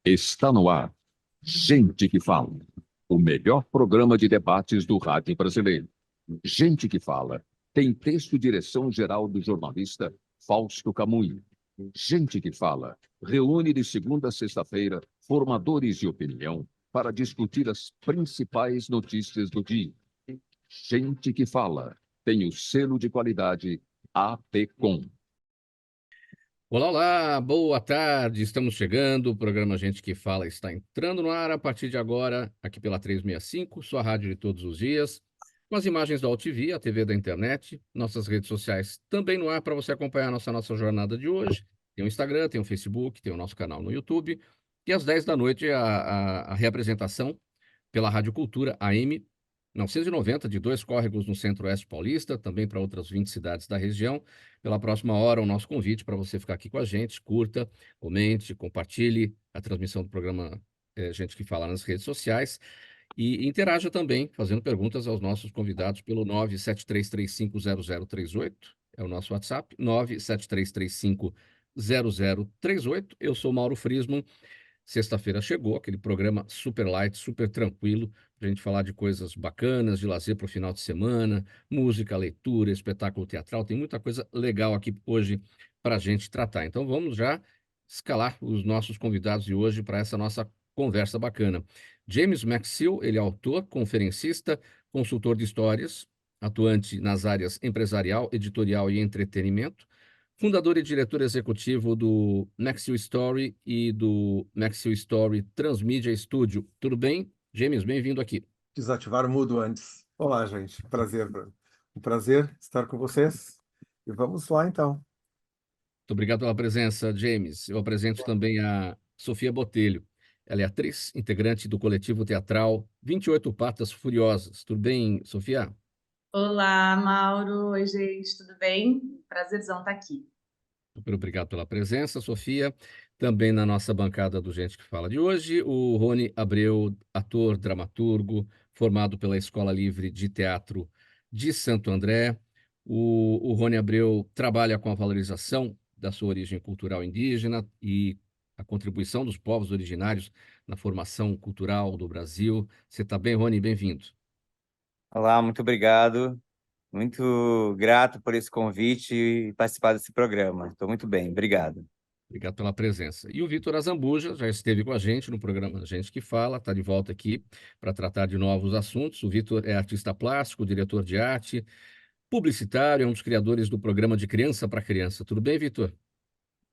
Está no ar. Gente que Fala. O melhor programa de debates do rádio brasileiro. Gente que Fala. Tem texto e direção geral do jornalista Fausto Camunho. Gente que Fala. Reúne de segunda a sexta-feira formadores de opinião para discutir as principais notícias do dia. Gente que Fala. Tem o selo de qualidade APCOM. Olá, olá, boa tarde, estamos chegando, o programa Gente que Fala está entrando no ar a partir de agora, aqui pela 365, sua rádio de todos os dias, com as imagens da UTV, a TV da internet, nossas redes sociais também no ar para você acompanhar nossa jornada de hoje. Tem o Instagram, tem o Facebook, tem o nosso canal no YouTube, e às 10 da noite a reapresentação pela Rádio Cultura AM 990, de dois córregos no Centro-Oeste Paulista, também para outras 20 cidades da região. Pela próxima hora, o nosso convite para você ficar aqui com a gente, curta, comente, compartilhe a transmissão do programa Gente que Fala nas redes sociais e interaja também, fazendo perguntas aos nossos convidados pelo 973350038, é o nosso WhatsApp, 973350038. Eu sou Mauro Friesman. Sexta-feira chegou, aquele programa super light, super tranquilo, para a gente falar de coisas bacanas, de lazer para o final de semana, música, leitura, espetáculo teatral, tem muita coisa legal aqui hoje para a gente tratar. Então vamos já escalar os nossos convidados de hoje para essa nossa conversa bacana. James Maxill, ele é autor, conferencista, consultor de histórias, atuante nas áreas empresarial, editorial e entretenimento, fundador e diretor executivo do Maxill Story e do Maxill Story Transmedia Studio. Tudo bem? James, bem-vindo aqui. Desativar o mudo antes. Olá, gente. Prazer, Bruno. Um prazer estar com vocês. E vamos lá, então. Muito obrigado pela presença, James. Eu apresento também a Sofia Botelho. Ela é atriz, integrante do coletivo teatral 28 Patas Furiosas. Tudo bem, Sofia? Olá, Mauro. Oi, gente, tudo bem? Prazerzão estar aqui. Super obrigado pela presença, Sofia. Também na nossa bancada do Gente que Fala de hoje, o Rony Abreu, ator, dramaturgo, formado pela Escola Livre de Teatro de Santo André. O Rony Abreu trabalha com a valorização da sua origem cultural indígena e a contribuição dos povos originários na formação cultural do Brasil. Você está bem, Rony? Bem-vindo. Olá, muito obrigado. Muito grato por esse convite e participar desse programa. Estou muito bem, obrigado. Obrigado pela presença. E o Vitor Azambuja já esteve com a gente no programa Gente que Fala, está de volta aqui para tratar de novos assuntos. O Vitor é artista plástico, diretor de arte, publicitário, é um dos criadores do programa De Criança para Criança. Tudo bem, Vitor?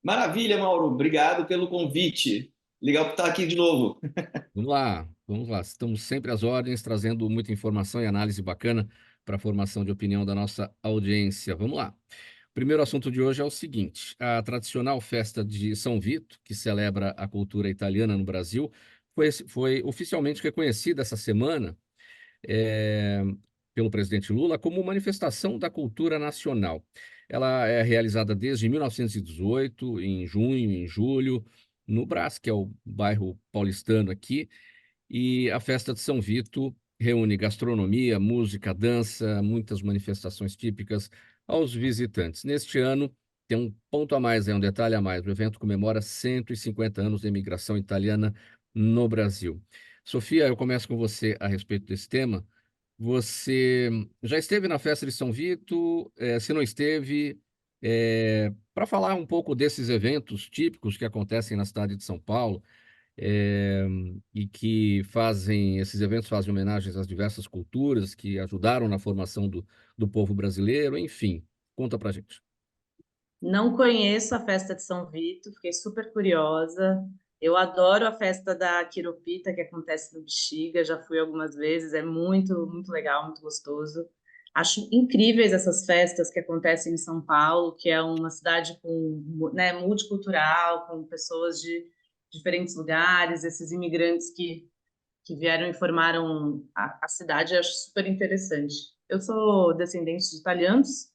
Maravilha, Mauro. Obrigado pelo convite. Legal por estar aqui de novo. Vamos lá, vamos lá. Estamos sempre às ordens, trazendo muita informação e análise bacana para a formação de opinião da nossa audiência. Vamos lá. O primeiro assunto de hoje é o seguinte: a tradicional festa de São Vito, que celebra a cultura italiana no Brasil, foi oficialmente reconhecida essa semana eh, pelo presidente Lula como manifestação da cultura nacional. Ela é realizada desde 1918, em junho, em julho, no Brás, que é o bairro paulistano aqui, e a festa de São Vito reúne gastronomia, música, dança, muitas manifestações típicas aos visitantes. Neste ano, tem um ponto a mais, um detalhe a mais. O evento comemora 150 anos da imigração italiana no Brasil. Sofia, eu começo com você a respeito desse tema. Você já esteve na festa de São Vito? Se não esteve, para falar um pouco desses eventos típicos que acontecem na cidade de São Paulo, é, e que esses eventos fazem homenagens às diversas culturas que ajudaram na formação do povo brasileiro, enfim, conta pra gente. Não conheço a festa de São Vito, fiquei super curiosa. Eu adoro a festa da Quiropita, que acontece no Bexiga, já fui algumas vezes, é muito, muito legal, muito gostoso. Acho incríveis essas festas que acontecem em São Paulo, que é uma cidade com, né, multicultural, com pessoas de diferentes lugares, esses imigrantes que vieram e formaram a cidade, eu acho super interessante. Eu sou descendente de italianos,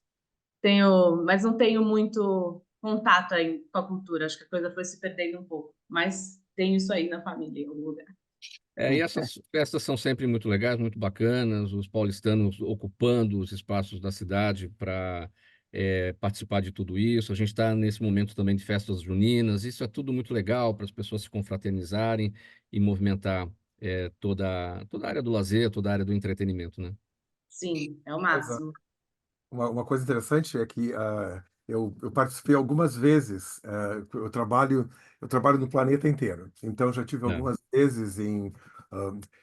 mas não tenho muito contato aí com a cultura, acho que a coisa foi se perdendo um pouco, mas tenho isso aí na família, em algum lugar. E essas festas são sempre muito legais, muito bacanas, os paulistanos ocupando os espaços da cidade para participar de tudo isso. A gente está nesse momento também de festas juninas. Isso é tudo muito legal para as pessoas se confraternizarem e movimentar toda a área do lazer, toda a área do entretenimento, né? Sim, é o Coisa- máximo. Uma coisa interessante é que eu participei algumas vezes. Eu trabalho no planeta inteiro. Então, já tive É, algumas vezes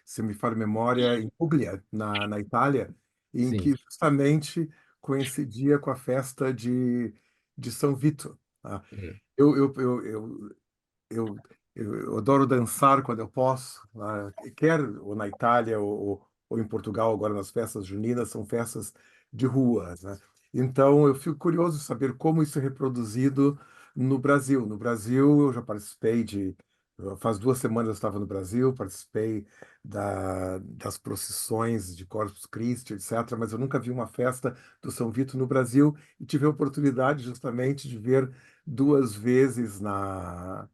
se me falha a memória, em Puglia, na Itália, em sim. que justamente coincidia com a festa de São Vito. Tá? É. Eu, eu, eu, eu, eu, eu adoro dançar quando eu posso, né? Quer ou na Itália ou em Portugal, agora nas festas juninas, são festas de rua, né? Então, eu fico curioso de saber como isso é reproduzido no Brasil. No Brasil, eu já participei de. Faz 2 semanas eu estava no Brasil, participei das procissões de Corpus Christi, etc., mas eu nunca vi uma festa do São Vito no Brasil e tive a oportunidade justamente de ver 2 vezes na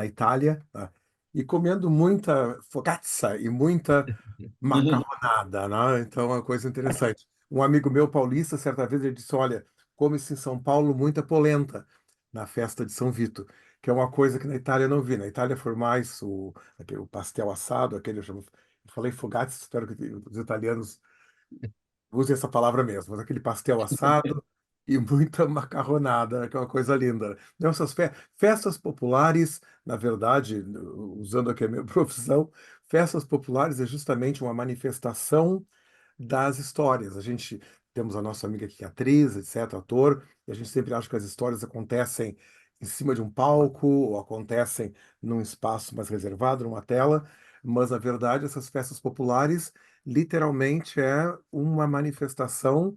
Itália, tá? E comendo muita focaccia e muita macarronada, né? Então, é uma coisa interessante. Um amigo meu paulista, certa vez, ele disse: Olha, come-se em São Paulo muita polenta na festa de São Vito, que é uma coisa que na Itália eu não vi. Na Itália foi mais o pastel assado, eu falei focaccia, espero que os italianos use essa palavra mesmo, mas aquele pastel assado e muita macarronada, que é uma coisa linda. Nessas festas populares, na verdade, usando aqui a minha profissão, festas populares é justamente uma manifestação das histórias. A gente temos a nossa amiga aqui, que é atriz, etc., ator, e a gente sempre acha que as histórias acontecem em cima de um palco ou acontecem num espaço mais reservado, numa tela, mas na verdade essas festas populares literalmente é uma manifestação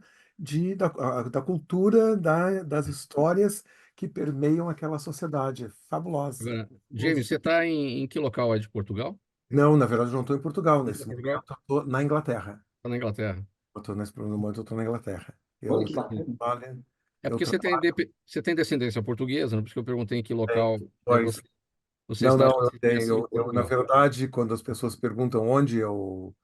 da cultura, das histórias que permeiam aquela sociedade. É fabulosa. Agora, James, você está em que local aí de Portugal? Não, na verdade, eu não estou em Portugal. Tá em Nesse momento, Portugal? eu estou na Inglaterra. Está na Inglaterra. No momento, eu estou na Inglaterra. Olha Eu que bacana. trabalho, É eu porque trabalho, você tem descendência portuguesa, não? Por isso que eu perguntei em que local pois, você não, está, não, acho que eu você tinha tenho, sido na Portugal. verdade, quando as pessoas perguntam onde eu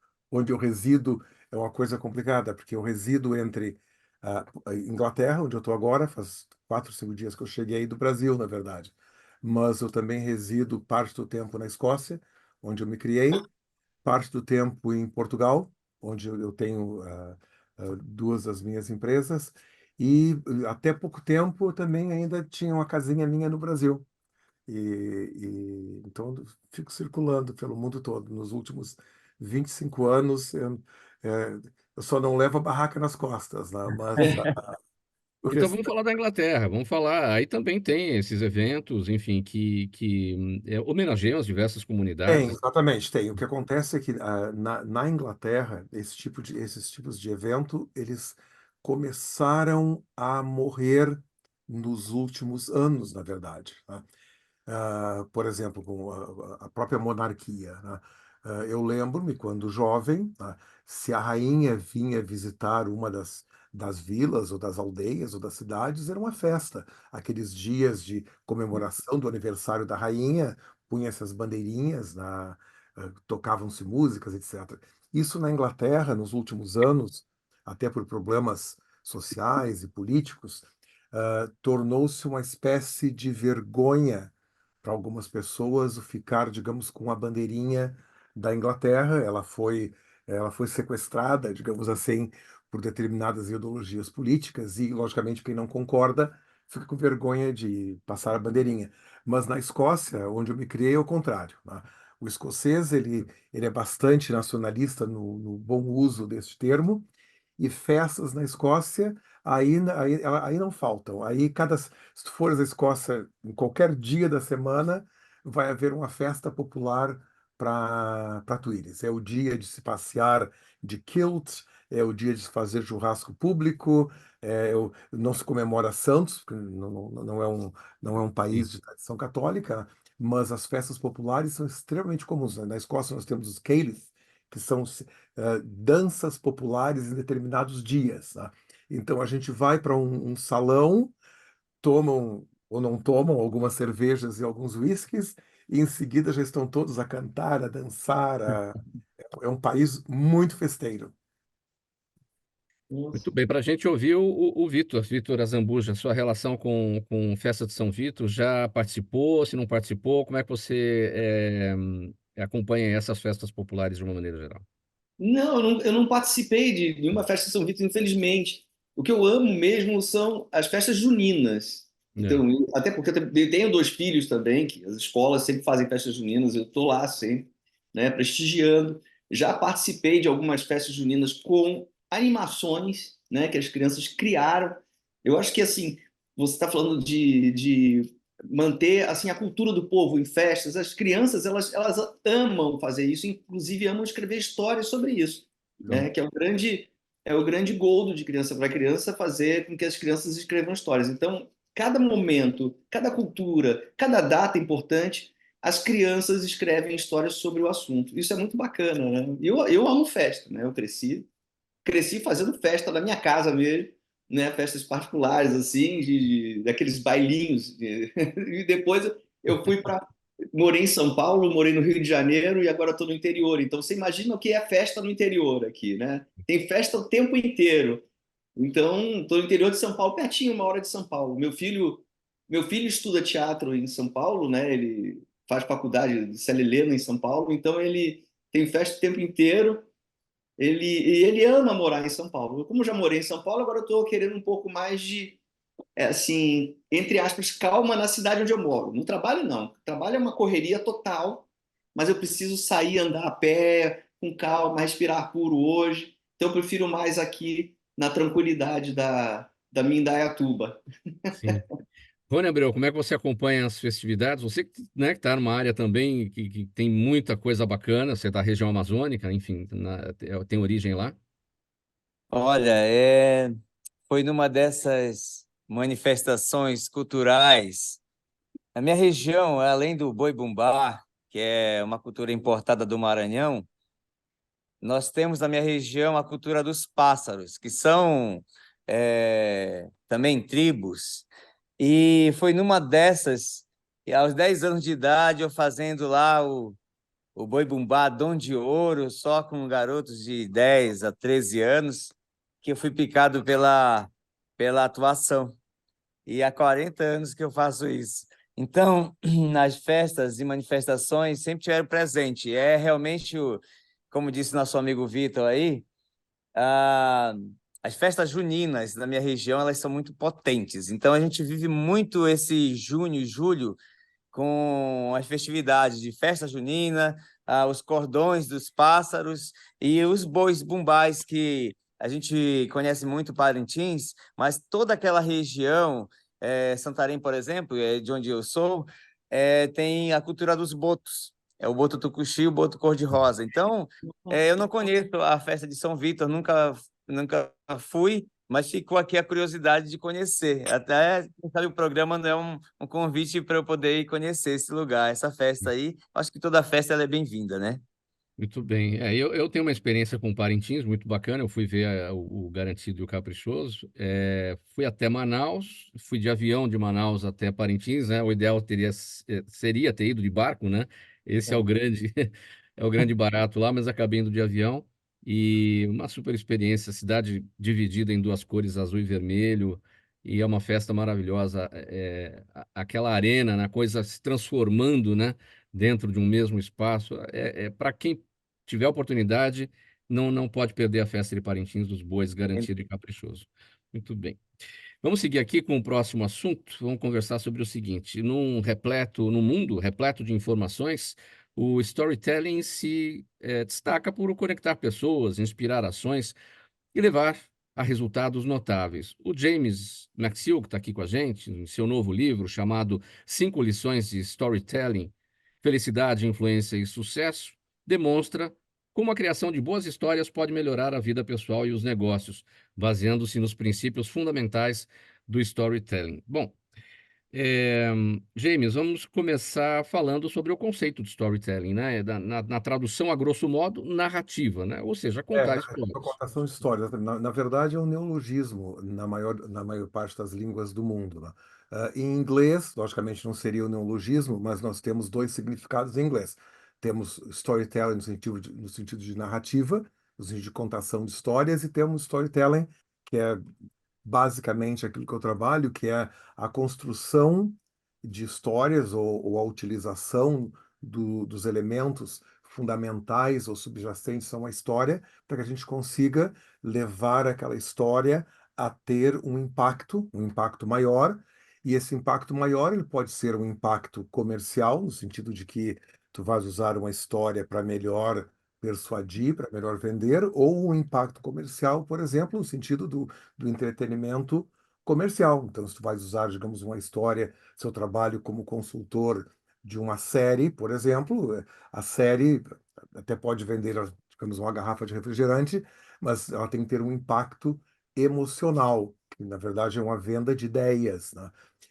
resido, é uma coisa complicada, porque eu resido entre a Inglaterra, onde eu estou agora, faz 4, 5 dias que eu cheguei do Brasil, na verdade, mas eu também resido parte do tempo na Escócia, onde eu me criei, parte do tempo em Portugal, onde eu tenho 2 das minhas empresas, e até pouco tempo eu também ainda tinha uma casinha minha no Brasil. Então eu fico circulando pelo mundo todo. Nos últimos 25 anos, eu só não levo a barraca nas costas, né? Mas o Então vamos restante falar da Inglaterra, vamos falar. Aí também tem esses eventos, enfim, que homenageiam as diversas tem, comunidades. exatamente, tem. O que acontece é que na Inglaterra, esses tipos de evento, eles começaram a morrer nos últimos anos, na verdade, né? Por exemplo, com a própria monarquia, né? Eu lembro-me quando jovem, né, se a rainha vinha visitar uma das vilas ou das aldeias ou das cidades, era uma festa. Aqueles dias de comemoração do aniversário da rainha, punha-se as bandeirinhas, tocavam-se músicas, etc. Isso na Inglaterra, nos últimos anos, até por problemas sociais e políticos, tornou-se uma espécie de vergonha para algumas pessoas o ficar, digamos, com a bandeirinha da Inglaterra. Ela foi sequestrada, digamos assim, por determinadas ideologias políticas e, logicamente, quem não concorda fica com vergonha de passar a bandeirinha. Mas na Escócia, onde eu me criei, é o contrário, né? O escocês, ele é bastante nacionalista no bom uso deste termo, e festas na Escócia, aí não faltam. Se tu fores à Escócia em qualquer dia da semana, vai haver uma festa popular para tu ires. É o dia de se passear de kilt, é o dia de se fazer churrasco público, não se comemora santos, porque não é um Sim. país de tradição católica, mas as festas populares são extremamente comuns. Na Escócia nós temos os Céilles, que são danças populares em determinados dias, né? Então a gente vai para um salão, tomam ou não tomam algumas cervejas e alguns whiskies, e em seguida já estão todos a cantar, a dançar. É um país muito festeiro. Muito bem, para a gente ouvir o Vitor Azambuja, sua relação com Festa de São Vitor, já participou, se não participou, como é que você acompanha essas festas populares de uma maneira geral? Não, eu não participei de nenhuma festa de São Vitor, infelizmente. O que eu amo mesmo são as festas juninas. É. Então, até porque eu tenho 2 filhos também, que as escolas sempre fazem festas juninas, eu estou lá sempre, né, prestigiando. Já participei de algumas festas juninas com animações, né, que as crianças criaram. Eu acho que, assim, você está falando de manter assim a cultura do povo em festas. As crianças elas amam fazer isso, inclusive amam escrever histórias sobre isso, Legal. né? Que é o grande goal de criança para criança fazer com que as crianças escrevam histórias. Então, cada momento, cada cultura, cada data importante, as crianças escrevem histórias sobre o assunto. Isso é muito bacana, né? Eu amo festa, né? Eu cresci fazendo festa na minha casa mesmo, né? Festas particulares, assim, daqueles bailinhos. E depois eu fui para. Morei em São Paulo, morei no Rio de Janeiro e agora estou no interior. Então você imagina o que é festa no interior aqui, né? Tem festa o tempo inteiro. Então, estou no interior de São Paulo, pertinho, 1 hora de São Paulo. Meu filho estuda teatro em São Paulo, né? Ele faz faculdade de Célia Helena em São Paulo, então ele tem festa o tempo inteiro. Ele ama morar em São Paulo. Eu, como já morei em São Paulo, agora eu estou querendo um pouco mais de, assim, entre aspas, calma na cidade onde eu moro. No trabalho, não. O trabalho é uma correria total, mas eu preciso sair, andar a pé, com calma, respirar puro hoje. Então, eu prefiro mais aqui na tranquilidade da minha Indaiatuba. Sim. Rony Abreu, como é que você acompanha as festividades? Você que, né, que está numa área também que tem muita coisa bacana, você está na região amazônica, enfim, tem origem lá? Olha, foi numa dessas manifestações culturais. Na minha região, além do boi-bumbá, que é uma cultura importada do Maranhão, nós temos na minha região a cultura dos pássaros, que são também tribos. E foi numa dessas, e aos 10 anos de idade, eu fazendo lá o boi-bumbá Dom de Ouro, só com garotos de 10 a 13 anos, que eu fui picado pela atuação. E há 40 anos que eu faço isso. Então, nas festas e manifestações, sempre tiveram presente. É realmente, como disse nosso amigo Vitor aí, ah, as festas juninas na minha região, elas são muito potentes. Então, a gente vive muito esse junho e julho com as festividades de festa junina, os cordões dos pássaros e os bois bumbais, que a gente conhece muito Parintins, mas toda aquela região, Santarém, por exemplo, de onde eu sou, tem a cultura dos botos. É o boto tucuxi e o boto cor-de-rosa. Então, eu não conheço a festa de São Vitor, nunca fui, mas ficou aqui a curiosidade de conhecer. Até, quem sabe, o programa não é um convite para eu poder ir conhecer esse lugar, essa festa aí. Acho que toda festa ela é bem-vinda, né? Muito bem. Eu tenho uma experiência com Parintins muito bacana. Eu fui ver o Garantido e o Caprichoso. Fui até Manaus, fui de avião de Manaus até Parintins, né? O ideal seria ter ido de barco, né? Esse é o grande, é o grande barato lá, mas acabei indo de avião. E uma super experiência, cidade dividida em duas cores, azul e vermelho. E é uma festa maravilhosa. Aquela arena, né? Coisa se transformando, né? Dentro de um mesmo espaço. Para quem tiver oportunidade, não pode perder a festa de Parintins dos Bois, garantido e caprichoso. Muito bem. Vamos seguir aqui com o próximo assunto. Vamos conversar sobre o seguinte: num mundo repleto de informações, o storytelling se destaca por conectar pessoas, inspirar ações e levar a resultados notáveis. O James McSill, que está aqui com a gente, em seu novo livro chamado 5 Lições de Storytelling, Felicidade, Influência e Sucesso, demonstra como a criação de boas histórias pode melhorar a vida pessoal e os negócios, baseando-se nos princípios fundamentais do storytelling. Bom, é, James, vamos começar falando sobre o conceito de storytelling, né? Na tradução, a grosso modo, narrativa, né? Ou seja, contar A histórias. contação de histórias. Na verdade, é um neologismo na maior parte das línguas do mundo, né? Em inglês, logicamente, não seria um neologismo, mas nós temos dois significados em inglês. Temos storytelling no sentido de narrativa, no sentido de contação de histórias, e temos storytelling, que é basicamente aquilo que eu trabalho, que é a construção de histórias ou a utilização dos elementos fundamentais ou subjacentes a uma história, para que a gente consiga levar aquela história a ter um impacto maior, e esse impacto maior ele pode ser um impacto comercial, no sentido de que tu vais usar uma história para melhor persuadir, para melhor vender, ou um impacto comercial, por exemplo, no sentido do entretenimento comercial. Então, se tu vais usar, digamos, uma história, seu trabalho como consultor de uma série, por exemplo, a série até pode vender, digamos, uma garrafa de refrigerante, mas ela tem que ter um impacto emocional, que na verdade é uma venda de ideias, né?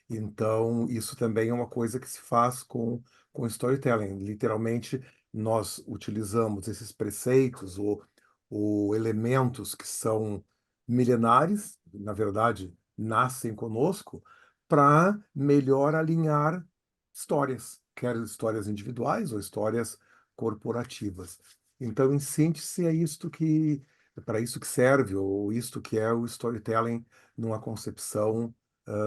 Então, isso também é uma coisa que se faz com storytelling. Literalmente, nós utilizamos esses preceitos ou elementos que são milenares, na verdade, nascem conosco, para melhor alinhar histórias, quer histórias individuais ou histórias corporativas. Então, em síntese, é para isso que serve, ou isto que é o storytelling numa concepção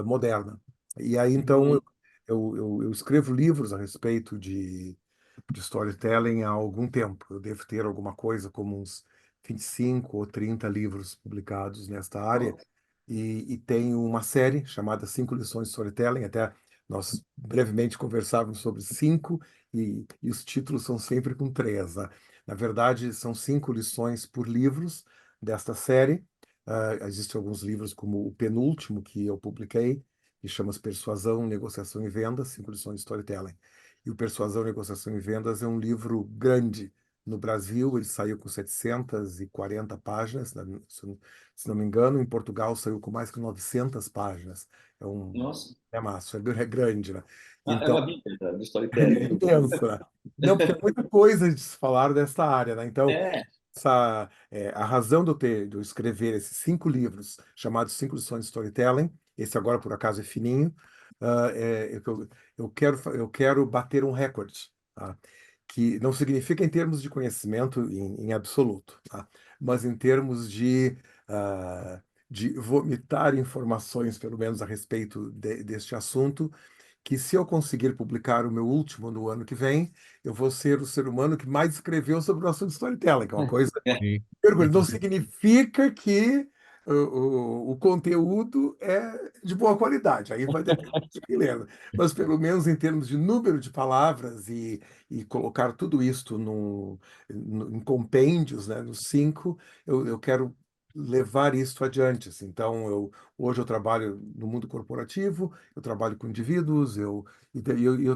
moderna. E aí, então, Uhum. eu escrevo livros a respeito de storytelling há algum tempo. Eu devo ter alguma coisa como uns 25 ou 30 livros publicados nesta área, e tenho uma série chamada Cinco Lições de Storytelling. Até nós brevemente conversávamos sobre cinco, e os títulos são sempre com três, né? Na verdade, são 5 lições por livros desta série. Existem alguns livros, como o penúltimo que eu publiquei, que chama-se Persuasão, Negociação e Vendas, 5 lições de Storytelling. E o Persuasão, Negociação e Vendas é um livro grande. No Brasil, ele saiu com 740 páginas, né, se não me engano. Em Portugal, saiu com mais que 900 páginas. Nossa, É massa, é grande, né? é Então, uma bíblia do é storytelling. imenso, né? Não, porque é muita coisa de se falar desta área, né? Então, É, a razão de eu escrever esses 5 livros, chamados 5 lições de storytelling, esse agora por acaso é fininho, que eu quero bater um recorde, tá? Que não significa em termos de conhecimento em absoluto, tá? Mas em termos de vomitar informações, pelo menos a respeito deste assunto, que se eu conseguir publicar o meu último no ano que vem, eu vou ser o ser humano que mais escreveu sobre o assunto storytelling, que é uma coisa. é. Sim. Não significa que o conteúdo é de boa qualidade, aí vai depender de quem lê, né? Mas pelo menos em termos de número de palavras e colocar tudo isto em compêndios, né, nos 5, eu quero levar isso adiante, assim. Então, hoje eu trabalho no mundo corporativo, eu trabalho com indivíduos, eu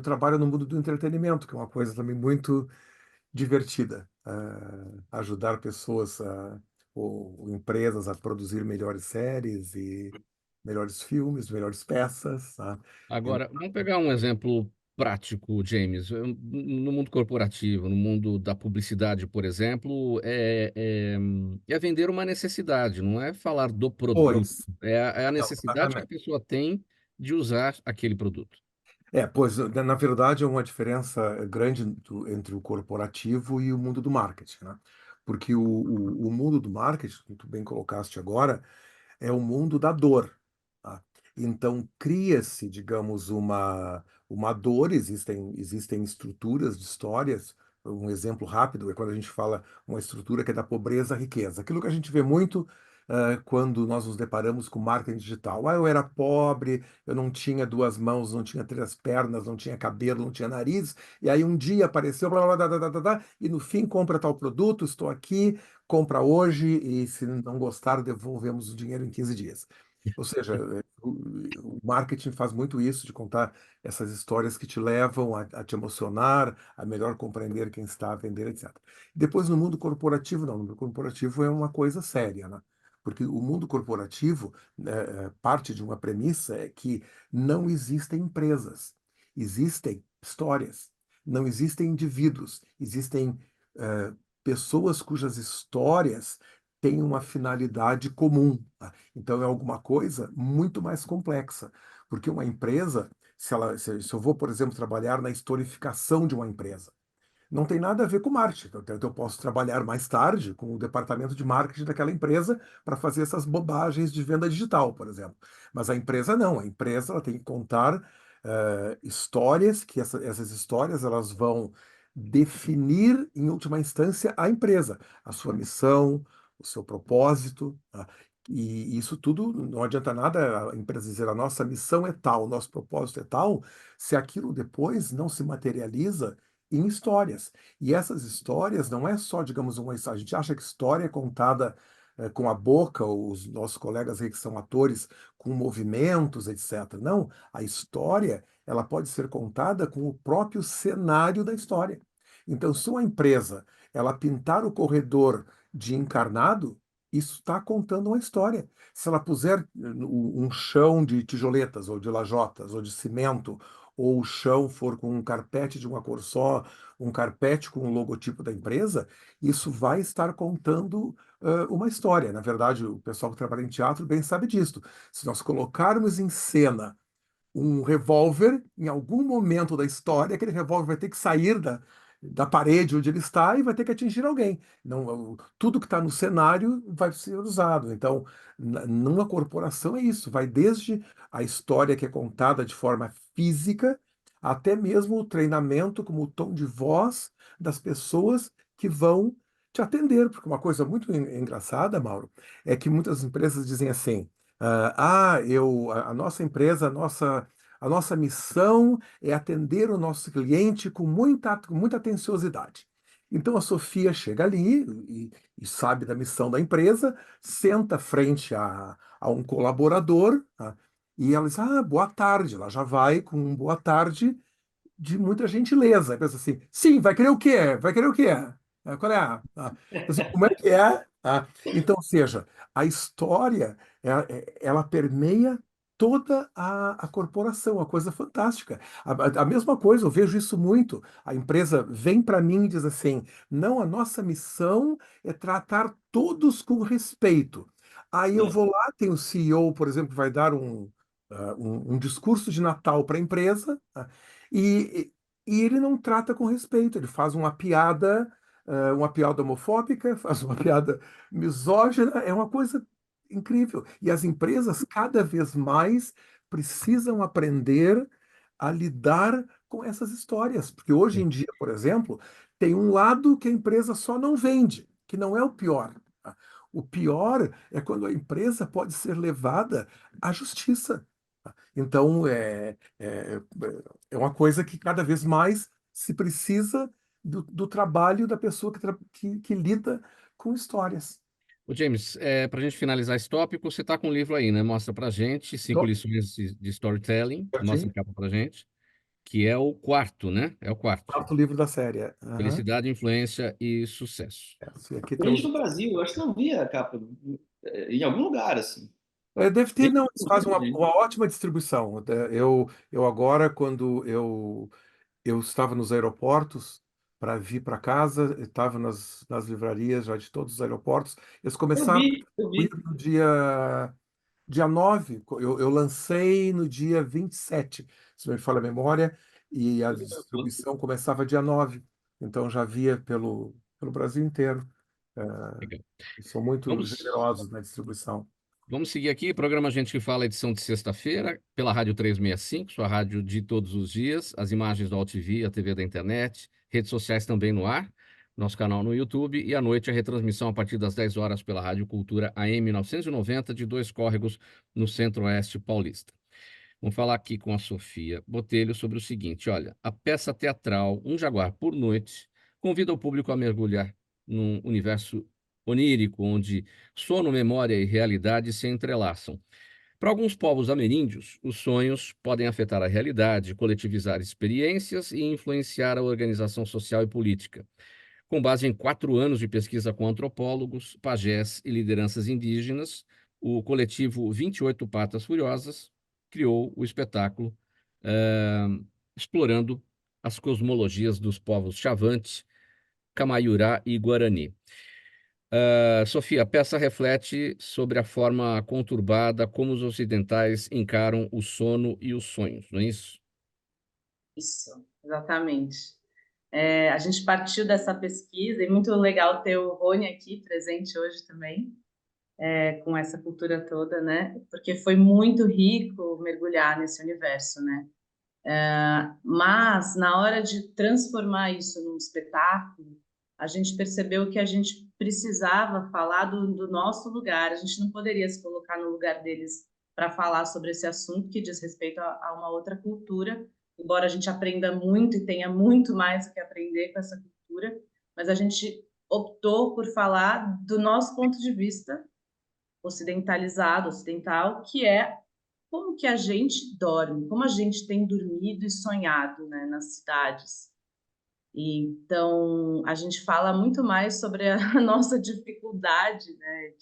trabalho no mundo do entretenimento, que é uma coisa também muito divertida, ajudar pessoas ou empresas a produzir melhores séries e melhores filmes, melhores peças, tá? Agora, vamos pegar um exemplo prático, James. No mundo corporativo, no mundo da publicidade, por exemplo, é vender uma necessidade, não é falar do produto. Pois, É a não, necessidade que a exatamente. pessoa tem de usar aquele produto. Pois, na verdade, é uma diferença grande entre o corporativo e o mundo do marketing, né? Porque o mundo do marketing, como tu bem colocaste agora, é o mundo da dor, tá? Então, cria-se, digamos, uma dor, existem estruturas de histórias. Um exemplo rápido é quando a gente fala uma estrutura que é da pobreza à riqueza. Aquilo que a gente vê muito quando nós nos deparamos com marketing digital. Eu era pobre, eu não tinha 2 mãos, não tinha 3 pernas, não tinha cabelo, não tinha nariz, e aí um dia apareceu, blá, blá, blá, blá, blá, blá, blá, e no fim compra tal produto, estou aqui, compra hoje, e se não gostar, devolvemos o dinheiro em 15 dias. Ou seja, o marketing faz muito isso, de contar essas histórias que te levam a te emocionar, a melhor compreender quem está a vender, etc. Depois, no mundo corporativo, não. No mundo corporativo é uma coisa séria, né? Porque o mundo corporativo, parte de uma premissa é que não existem empresas, existem histórias, não existem indivíduos, existem eh, pessoas cujas histórias têm uma finalidade comum, tá? Então é alguma coisa muito mais complexa, porque uma empresa, se eu vou, por exemplo, trabalhar na historificação de uma empresa, não tem nada a ver com marketing. Então, eu posso trabalhar mais tarde com o departamento de marketing daquela empresa para fazer essas bobagens de venda digital, por exemplo. Mas a empresa não. A empresa ela tem que contar histórias, que essas histórias elas vão definir, em última instância, a empresa, a sua missão, o seu propósito, tá? E isso tudo não adianta nada a empresa dizer a nossa missão é tal, o nosso propósito é tal, se aquilo depois não se materializa em histórias. E essas histórias não é só, digamos, a gente acha que história é contada com a boca, os nossos colegas aí que são atores, com movimentos, etc. Não, a história, ela pode ser contada com o próprio cenário da história. Então, se uma empresa, ela pintar o corredor de encarnado, isso está contando uma história. Se ela puser um chão de tijoletas, ou de lajotas, ou de cimento, ou o chão for com um carpete de uma cor só, um carpete com o logotipo da empresa, isso vai estar contando uma história. Na verdade, o pessoal que trabalha em teatro bem sabe disso. Se nós colocarmos em cena um revólver, em algum momento da história, aquele revólver vai ter que sair da parede onde ele está e vai ter que atingir alguém. Não, tudo que está no cenário vai ser usado. Então, numa corporação é isso, vai desde a história que é contada de forma física, até mesmo o treinamento, como o tom de voz das pessoas que vão te atender. Porque uma coisa muito engraçada, Mauro, é que muitas empresas dizem assim, a nossa empresa, a nossa missão é atender o nosso cliente com muita atenciosidade. Então a Sofia chega ali e sabe da missão da empresa, senta frente a um colaborador, tá? E ela diz: boa tarde. Ela já vai com um boa tarde de muita gentileza. Aí pensa assim: sim, vai querer o quê? Vai querer o quê? Qual é assim, como é que é? Então, ou seja, a história ela permeia toda a corporação, uma coisa fantástica. A mesma coisa, eu vejo isso muito. A empresa vem para mim e diz assim: não, a nossa missão é tratar todos com respeito. Aí eu vou lá, tem o CEO, por exemplo, que vai dar um discurso de Natal para a empresa, e, e ele não trata com respeito, ele faz uma piada homofóbica, faz uma piada misógina, é uma coisa incrível. E as empresas cada vez mais precisam aprender a lidar com essas histórias, porque hoje em dia, por exemplo, tem um lado que a empresa só não vende, que não é o pior. Tá? O pior é quando a empresa pode ser levada à justiça. Então, é uma coisa que cada vez mais se precisa do trabalho da pessoa que lida com histórias. Ô, James, para a gente finalizar esse tópico, você está com um livro aí, né? Mostra para gente, 5 Então, lições de storytelling, mostra certinho? a capa para gente, que é o quarto, né? É o quarto. Quarto livro da série. Aham. Felicidade, influência e sucesso. Esse aqui tem Vende os... no Brasil, eu acho que não vi a capa em algum lugar, assim. Deve ter, Vende não, eles no fazem Brasil, uma ótima distribuição. Eu agora, quando eu estava nos aeroportos para vir para casa, eu estava nas livrarias já de todos os aeroportos, eles começaram a eu distribuir vi. no dia 9, eu lancei no dia 27, se não me falha a memória, e a distribuição começava dia 9, então já via pelo Brasil inteiro. Legal. São muito Vamos, generosos na distribuição. vamos seguir aqui. Programa Gente que Fala, edição de sexta-feira, pela Rádio 365, sua rádio de todos os dias. As imagens do AltV, a TV da internet, redes sociais também no ar, nosso canal no YouTube. E à noite a retransmissão a partir das 10 horas pela Rádio Cultura AM 990, de Dois Córregos, no Centro-Oeste Paulista. Vamos falar aqui com a Sofia Botelho sobre o seguinte: olha, a peça teatral Um Jaguar por Noite convida o público a mergulhar num universo onírico, onde sono, memória e realidade se entrelaçam. Para alguns povos ameríndios, os sonhos podem afetar a realidade, coletivizar experiências e influenciar a organização social e política. Com base em 4 anos de pesquisa com antropólogos, pajés e lideranças indígenas, o coletivo 28 Patas Furiosas criou o espetáculo eh, explorando as cosmologias dos povos Xavante, Camaiurá e Guarani. Sofia, a peça reflete sobre a forma conturbada como os ocidentais encaram o sono e os sonhos, não é isso? Isso, exatamente. A gente partiu dessa pesquisa, e muito legal ter o Rony aqui presente hoje também, com essa cultura toda, né? Porque foi muito rico mergulhar nesse universo, né? Mas, na hora de transformar isso num espetáculo, a gente percebeu que a gente precisava falar do nosso lugar, a gente não poderia se colocar no lugar deles para falar sobre esse assunto que diz respeito a uma outra cultura, embora a gente aprenda muito e tenha muito mais o que aprender com essa cultura, mas a gente optou por falar do nosso ponto de vista ocidentalizado, ocidental, que é como que a gente dorme, como a gente tem dormido e sonhado, né, nas cidades. Então, a gente fala muito mais sobre a nossa dificuldade, né,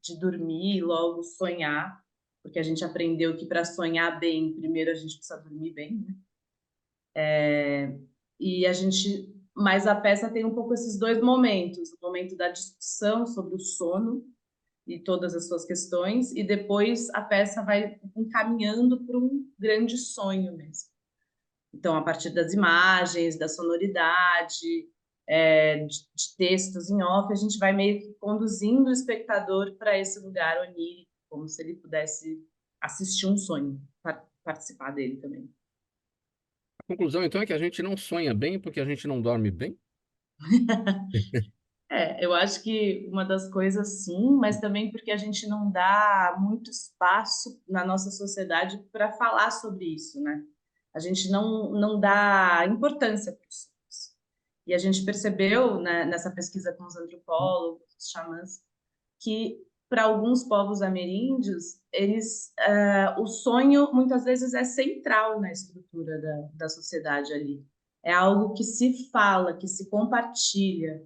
de dormir e logo sonhar, porque a gente aprendeu que para sonhar bem, primeiro a gente precisa dormir bem, né? Mas a peça tem um pouco esses dois momentos, o momento da discussão sobre o sono e todas as suas questões, e depois a peça vai encaminhando para um grande sonho mesmo. Então, a partir das imagens, da sonoridade, de textos em off, a gente vai meio que conduzindo o espectador para esse lugar onírico, como se ele pudesse assistir um sonho, participar dele também. A conclusão, então, é que a gente não sonha bem porque a gente não dorme bem? Eu acho que uma das coisas sim, mas também porque a gente não dá muito espaço na nossa sociedade para falar sobre isso, né? A gente não dá importância para os sonhos. E a gente percebeu, né, nessa pesquisa com os antropólogos, os xamãs, que para alguns povos ameríndios, o sonho muitas vezes é central na estrutura da sociedade ali. É algo que se fala, que se compartilha.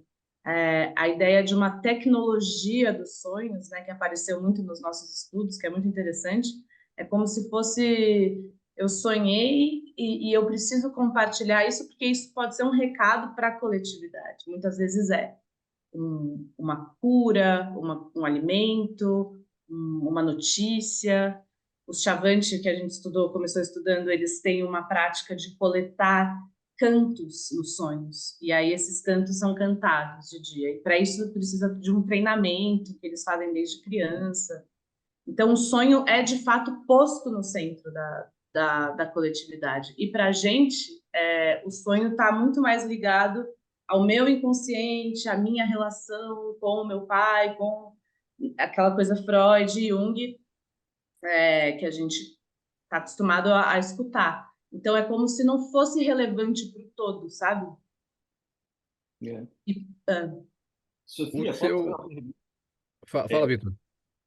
A ideia de uma tecnologia dos sonhos, né, que apareceu muito nos nossos estudos, que é muito interessante, é como se fosse eu sonhei e eu preciso compartilhar isso porque isso pode ser um recado para a coletividade. Muitas vezes uma cura, um alimento, uma notícia. Os Chavante, que a gente começou estudando, eles têm uma prática de coletar cantos nos sonhos. E aí esses cantos são cantados de dia. E para isso precisa de um treinamento que eles fazem desde criança. Então o sonho é de fato posto no centro da coletividade. E para a gente, o sonho está muito mais ligado ao meu inconsciente, à minha relação com o meu pai, com aquela coisa Freud e Jung, que a gente está acostumado a escutar. Então é como se não fosse relevante para o todo, sabe? É. E, Sofia, O seu... Fala, Vitor.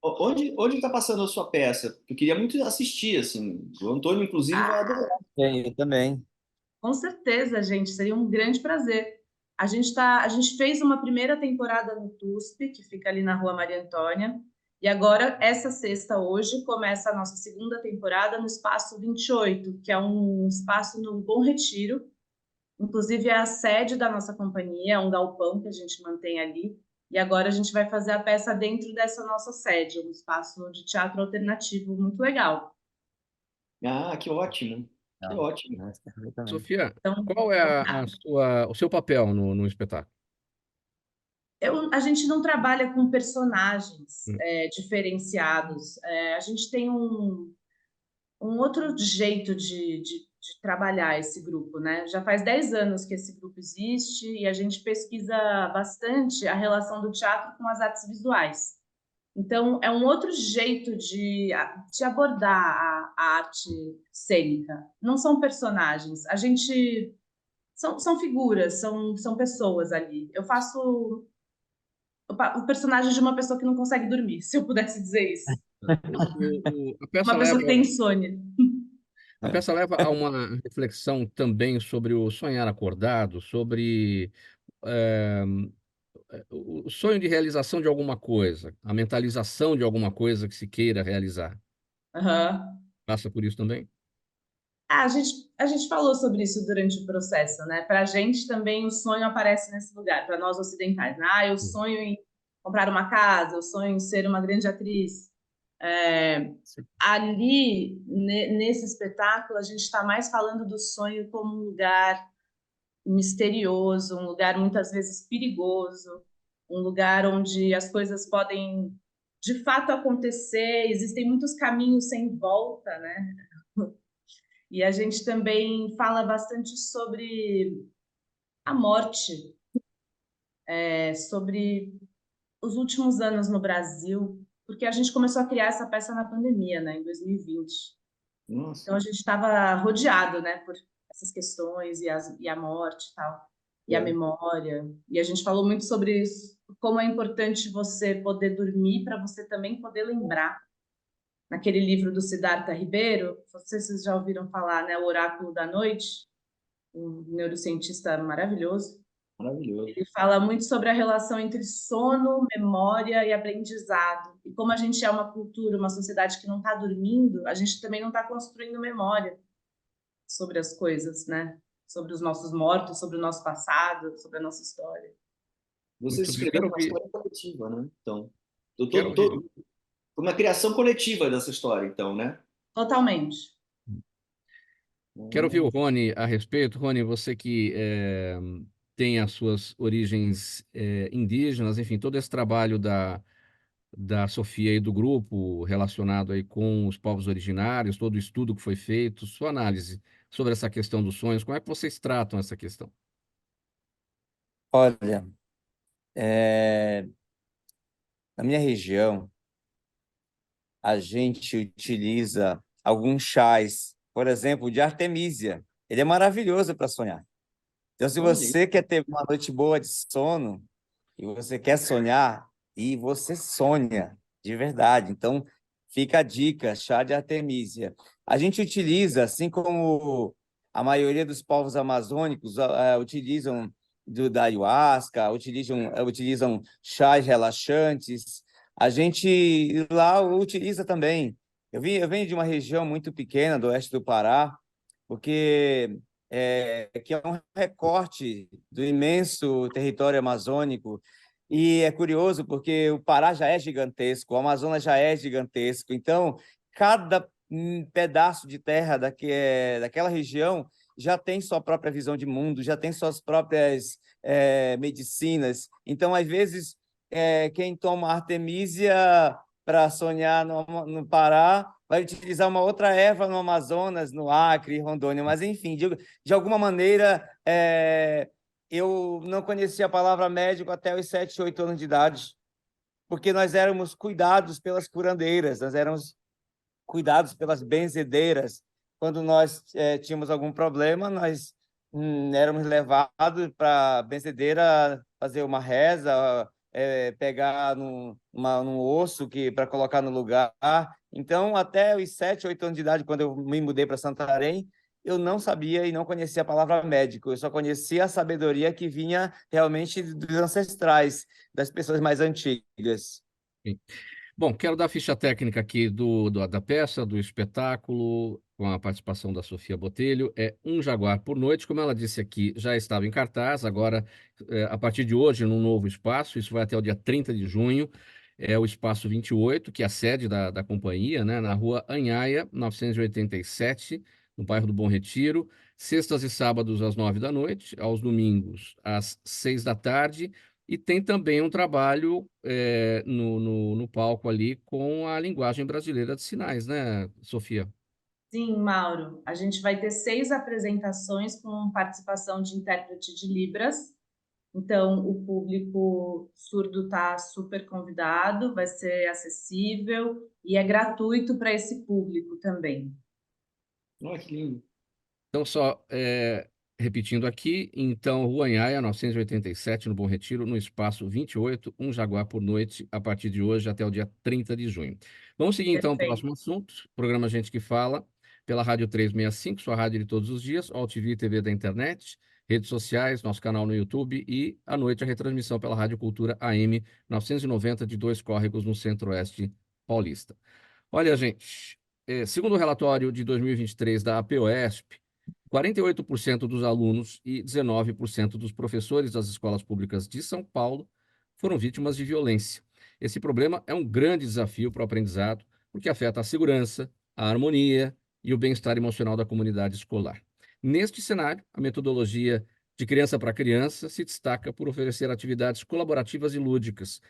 onde está passando a sua peça? Eu queria muito assistir, assim. O Antônio, inclusive, vai adorar. Eu também. com certeza, gente, seria um grande prazer. A gente fez uma primeira temporada no TUSP, que fica ali na Rua Maria Antônia, e agora, essa sexta, hoje, começa a nossa segunda temporada no Espaço 28, que é um espaço no Bom Retiro. Inclusive, é a sede da nossa companhia, é um galpão que a gente mantém ali. E agora a gente vai fazer a peça dentro dessa nossa sede, um espaço de teatro alternativo muito legal. Ah, que ótimo. Que Não, ótimo. não, eu também. Sofia, Então, qual é o seu papel no espetáculo? a gente não trabalha com personagens Hum. diferenciados. A gente tem um outro jeito de trabalhar esse grupo, né? Já faz 10 anos que esse grupo existe e a gente pesquisa bastante a relação do teatro com as artes visuais. Então, é um outro jeito de abordar a arte cênica. Não são personagens, são figuras, são pessoas ali. Eu faço o personagem de uma pessoa que não consegue dormir, se eu pudesse dizer isso. A peça Uma pessoa que leva, tem insônia. a peça leva a uma reflexão também sobre o sonhar acordado, sobre eh, o sonho de realização de alguma coisa, a mentalização de alguma coisa que se queira realizar. Uhum. Passa por isso também? A gente falou sobre isso durante o processo, né? Para a gente também o sonho aparece nesse lugar, para nós ocidentais. Né? Eu Sim. sonho em comprar uma casa, eu sonho em ser uma grande atriz. Ali, nesse espetáculo, a gente está mais falando do sonho como um lugar misterioso, um lugar muitas vezes perigoso, um lugar onde as coisas podem de fato acontecer, existem muitos caminhos sem volta, né? E a gente também fala bastante sobre a morte, sobre os últimos anos no Brasil, porque a gente começou a criar essa peça na pandemia, né, em 2020. Nossa. Então a gente estava rodeado, né, por essas questões e a morte e tal, e a É. memória. E a gente falou muito sobre isso, como é importante você poder dormir para você também poder lembrar. Naquele livro do Siddhartha Ribeiro, não sei se vocês já ouviram falar, né, O Oráculo da Noite, um neurocientista maravilhoso. Maravilhoso. Ele fala muito sobre a relação entre sono, memória e aprendizado. E como a gente é uma cultura, uma sociedade que não está dormindo, a gente também não está construindo memória sobre as coisas, né? Sobre os nossos mortos, sobre o nosso passado, sobre a nossa história. Você Muito bem. escreveu Quero uma ouvir, história coletiva, né? Então, tô- quero tô- ouvir. tô- foi uma criação coletiva dessa história, então, né? Totalmente. Quero ouvir o Rony a respeito. Rony, você que tem as suas origens indígenas, enfim, todo esse trabalho da Sofia e do grupo relacionado aí com os povos originários, todo o estudo que foi feito, sua análise sobre essa questão dos sonhos, como é que vocês tratam essa questão? Olha, é, na minha região, a gente utiliza alguns chás, por exemplo, de artemisia. Ele é maravilhoso para sonhar. Então, se Olha, você quer ter uma noite boa de sono e você quer sonhar, e você sonha de verdade, então fica a dica, chá de artemisia. A gente utiliza, assim como a maioria dos povos amazônicos utilizam da ayahuasca, utilizam chás relaxantes, a gente lá utiliza também. Eu venho de uma região muito pequena do oeste do Pará, porque que é um recorte do imenso território amazônico. E é curioso porque o Pará já é gigantesco, o Amazonas já é gigantesco. Então, cada pedaço de terra daquela região já tem sua própria visão de mundo, já tem suas próprias medicinas. Então, às vezes, quem toma artemisia para sonhar no Pará vai utilizar uma outra erva no Amazonas, no Acre, Rondônia, mas enfim, de alguma maneira, eu não conhecia a palavra médico até os 7, 8 anos de idade, porque nós éramos cuidados pelas curandeiras, nós éramos cuidados pelas benzedeiras. Quando nós tínhamos algum problema, nós éramos levados para a benzedeira fazer uma reza, pegar num osso para colocar no lugar. Então, até os 7, 8 anos de idade, quando eu me mudei para Santarém, eu não sabia e não conhecia a palavra médico, eu só conhecia a sabedoria que vinha realmente dos ancestrais, das pessoas mais antigas. Sim. Bom, quero dar a ficha técnica aqui da peça, do espetáculo, com a participação da Sofia Botelho. É Um Jaguar por Noite, como ela disse aqui, já estava em cartaz, agora, a partir de hoje, num novo espaço, isso vai até o dia 30 de junho, é o Espaço 28, que é a sede da companhia, né, na rua Anhaia, 987, no bairro do Bom Retiro, sextas e sábados às 9 da noite, aos domingos às 6 da tarde, e tem também um trabalho no palco ali com a linguagem brasileira de sinais, né, Sofia? Sim, Mauro. A gente vai ter 6 apresentações com participação de intérprete de Libras. Então, o público surdo está super convidado, vai ser acessível e é gratuito para esse público também. Olha que lindo. Então, só repetindo aqui, então, Rua Anhaia, 987, no Bom Retiro, no espaço 28, Um Jaguar por Noite, a partir de hoje até o dia 30 de junho. Vamos seguir, então, para o Perfeito. próximo assunto, programa Gente que Fala, pela Rádio 365, sua rádio de todos os dias, TV e TV da internet, redes sociais, nosso canal no YouTube e, à noite, a retransmissão pela Rádio Cultura AM 990, de Dois Córregos, no Centro-Oeste paulista. Olha, gente, segundo o relatório de 2023 da APOESP, 48% dos alunos e 19% dos professores das escolas públicas de São Paulo foram vítimas de violência. Esse problema é um grande desafio para o aprendizado, porque afeta a segurança, a harmonia e o bem-estar emocional da comunidade escolar. Neste cenário, a metodologia De Criança para Criança se destaca por oferecer atividades colaborativas e lúdicas,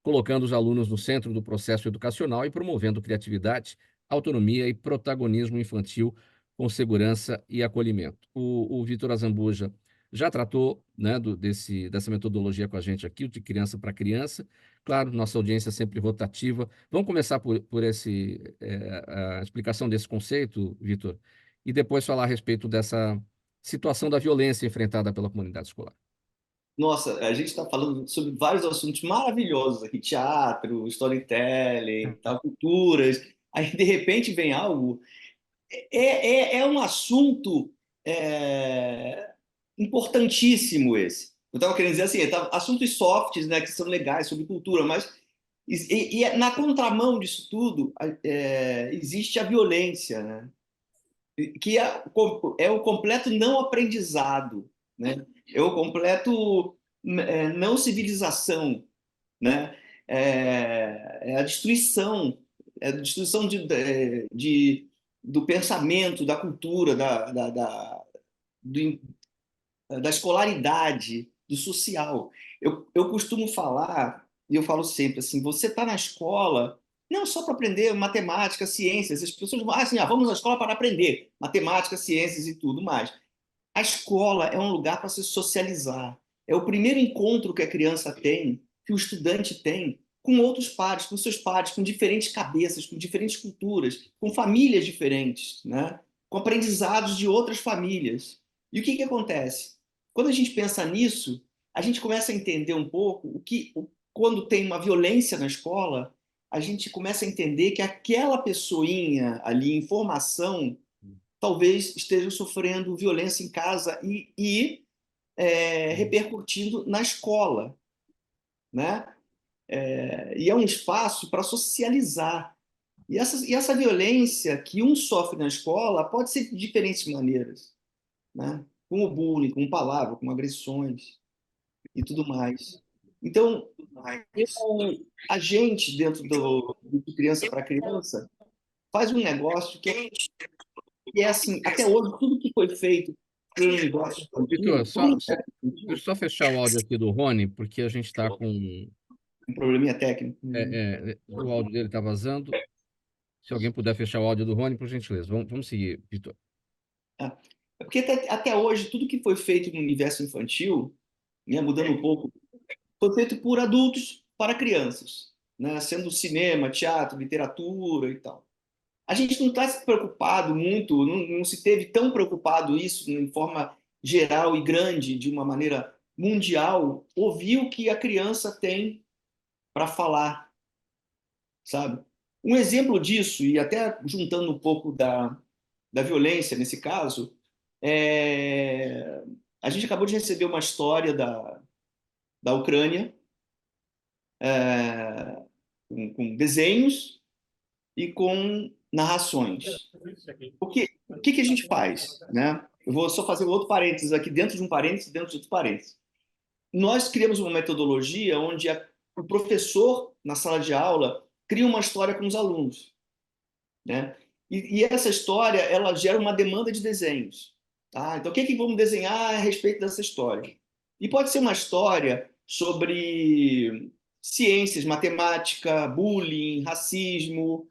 colocando os alunos no centro do processo educacional e promovendo criatividade, autonomia e protagonismo infantil com segurança e acolhimento. O Vitor Azambuja já tratou, né, dessa metodologia com a gente aqui, o De Criança para Criança. Claro, nossa audiência é sempre rotativa. Vamos começar por a explicação desse conceito, Vitor, e depois falar a respeito dessa situação da violência enfrentada pela comunidade escolar. Nossa, a gente está falando sobre vários assuntos maravilhosos aqui, teatro, storytelling, tal, culturas. Aí, de repente, vem algo. É um assunto importantíssimo esse. Eu estava querendo dizer assim, assuntos softs, né, que são legais, sobre cultura, mas na contramão disso tudo existe a violência, né, que é o completo não aprendizado, né, é o completo não civilização, né, é a destruição do pensamento, da cultura, da escolaridade, do social. Eu costumo falar, e eu falo sempre assim, você está na escola não só para aprender matemática, ciências, as pessoas vão assim, vamos à escola para aprender matemática, ciências e tudo mais. A escola é um lugar para se socializar. É o primeiro encontro que a criança tem, que o estudante tem, com outros pares, com seus pares, com diferentes cabeças, com diferentes culturas, com famílias diferentes, né? Com aprendizados de outras famílias. E o que acontece? Quando a gente pensa nisso, a gente começa a entender um pouco quando tem uma violência na escola, a gente começa a entender que aquela pessoinha ali em formação talvez esteja sofrendo violência em casa e repercutindo na escola, né? E é um espaço para socializar. E essa violência que um sofre na escola pode ser de diferentes maneiras, né? Com o bullying, com palavras, com agressões e tudo mais. Então, a gente, dentro do Criança para Criança, faz um negócio que é assim, até hoje, tudo que foi feito pelo negócio Vitor, deixa eu só fechar o áudio aqui do Rony, porque a gente está com... um probleminha técnico. o áudio dele está vazando. Se alguém puder fechar o áudio do Rony, por gentileza. Vamos seguir, Vitor. É porque até hoje, tudo que foi feito no universo infantil, né, mudando um pouco, foi feito por adultos para crianças, né, sendo cinema, teatro, literatura e tal. A gente não está se preocupado muito, não se teve tão preocupado isso em forma geral e grande, de uma maneira mundial, ouvir o que a criança tem para falar, sabe? Um exemplo disso, e até juntando um pouco da violência nesse caso, a gente acabou de receber uma história da Ucrânia, com desenhos e com narrações. O que a gente faz, né? Eu vou só fazer outro parênteses aqui, dentro de um parênteses, dentro de outro parênteses. Nós criamos uma metodologia onde o professor, na sala de aula, cria uma história com os alunos, né? E essa história, ela gera uma demanda de desenhos. Tá? Então, o que vamos desenhar a respeito dessa história? E pode ser uma história sobre ciências, matemática, bullying, racismo,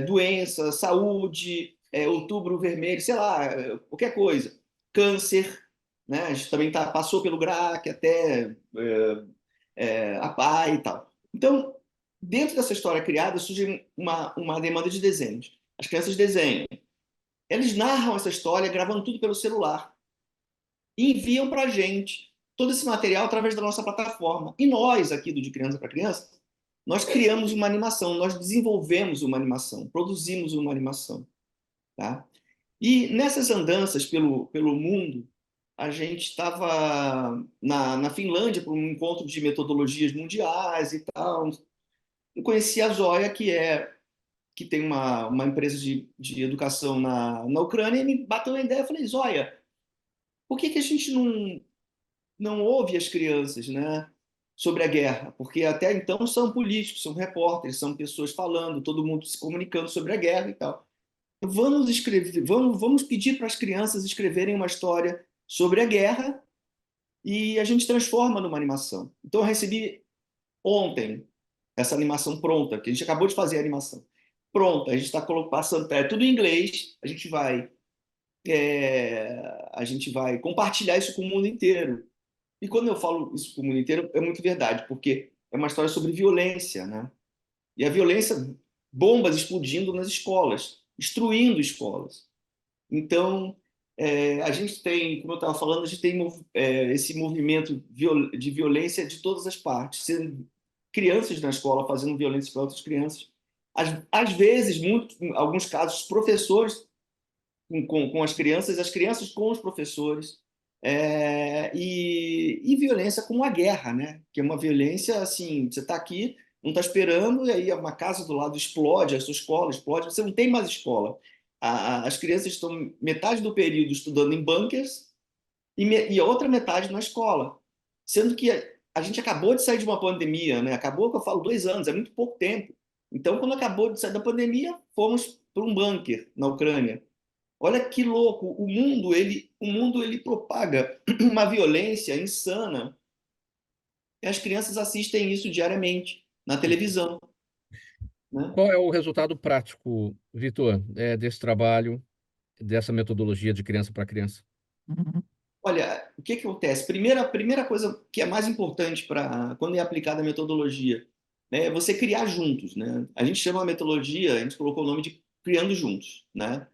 doença, saúde, outubro vermelho, sei lá, qualquer coisa. Câncer, né? A gente também passou pelo GRAC, até a PAI e tal. Então, dentro dessa história criada, surge uma demanda de desenhos. As crianças desenham. Eles narram essa história gravando tudo pelo celular e enviam para a gente todo esse material através da nossa plataforma. E nós, aqui do De Criança para Criança, nós criamos uma animação, nós desenvolvemos uma animação, produzimos uma animação. Tá? E nessas andanças pelo mundo, a gente estava na Finlândia para um encontro de metodologias mundiais e tal. Eu conheci a Zoya, que tem uma empresa de educação na Ucrânia, e me bateu uma ideia. Eu falei, Zoya, por que a gente não ouve as crianças, né, sobre a guerra? Porque até então são políticos, são repórteres, são pessoas falando, todo mundo se comunicando sobre a guerra e tal. Vamos pedir para as crianças escreverem uma história sobre a guerra e a gente transforma numa animação. Então, eu recebi ontem essa animação pronta, que a gente acabou de fazer a animação. Pronta, a gente está passando, é tudo em inglês, a gente vai compartilhar isso com o mundo inteiro. E quando eu falo isso com o mundo inteiro, é muito verdade, porque é uma história sobre violência, né? E a violência, bombas explodindo nas escolas, destruindo escolas. Então, a gente tem, como eu estava falando, a gente tem esse movimento de violência de todas as partes. Sendo crianças na escola fazendo violência para outras crianças. Às vezes, em alguns casos, professores com as crianças com os professores. E violência como a guerra, né? Que é uma violência assim, você está aqui, não está esperando, e aí uma casa do lado explode, a sua escola explode, você não tem mais escola. As crianças estão metade do período estudando em bunkers e a outra metade na escola. Sendo que a gente acabou de sair de uma pandemia, né? Acabou, que eu falo, 2 anos, é muito pouco tempo. Então, quando acabou de sair da pandemia, fomos para um bunker na Ucrânia. Olha que louco, o mundo ele propaga uma violência insana. E as crianças assistem isso diariamente na televisão, né? Qual é o resultado prático, Vitor, desse trabalho, dessa metodologia de criança para criança? Olha, o que acontece? A primeira coisa que é mais importante para quando é aplicada a metodologia, né, é você criar juntos, né? A gente chama a metodologia, a gente colocou o nome de Criando Juntos, né?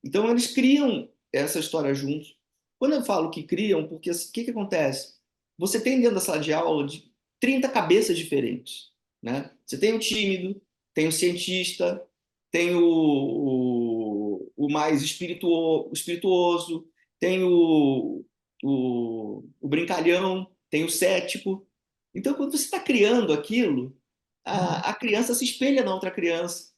Então eles criam essa história juntos. Quando eu falo que criam, porque o que acontece? Você tem dentro da sala de aula de 30 cabeças diferentes, né? Você tem o tímido, tem o cientista, tem o mais espirituoso, tem o brincalhão, tem o cético. Então, quando você está criando aquilo, a criança se espelha na outra criança.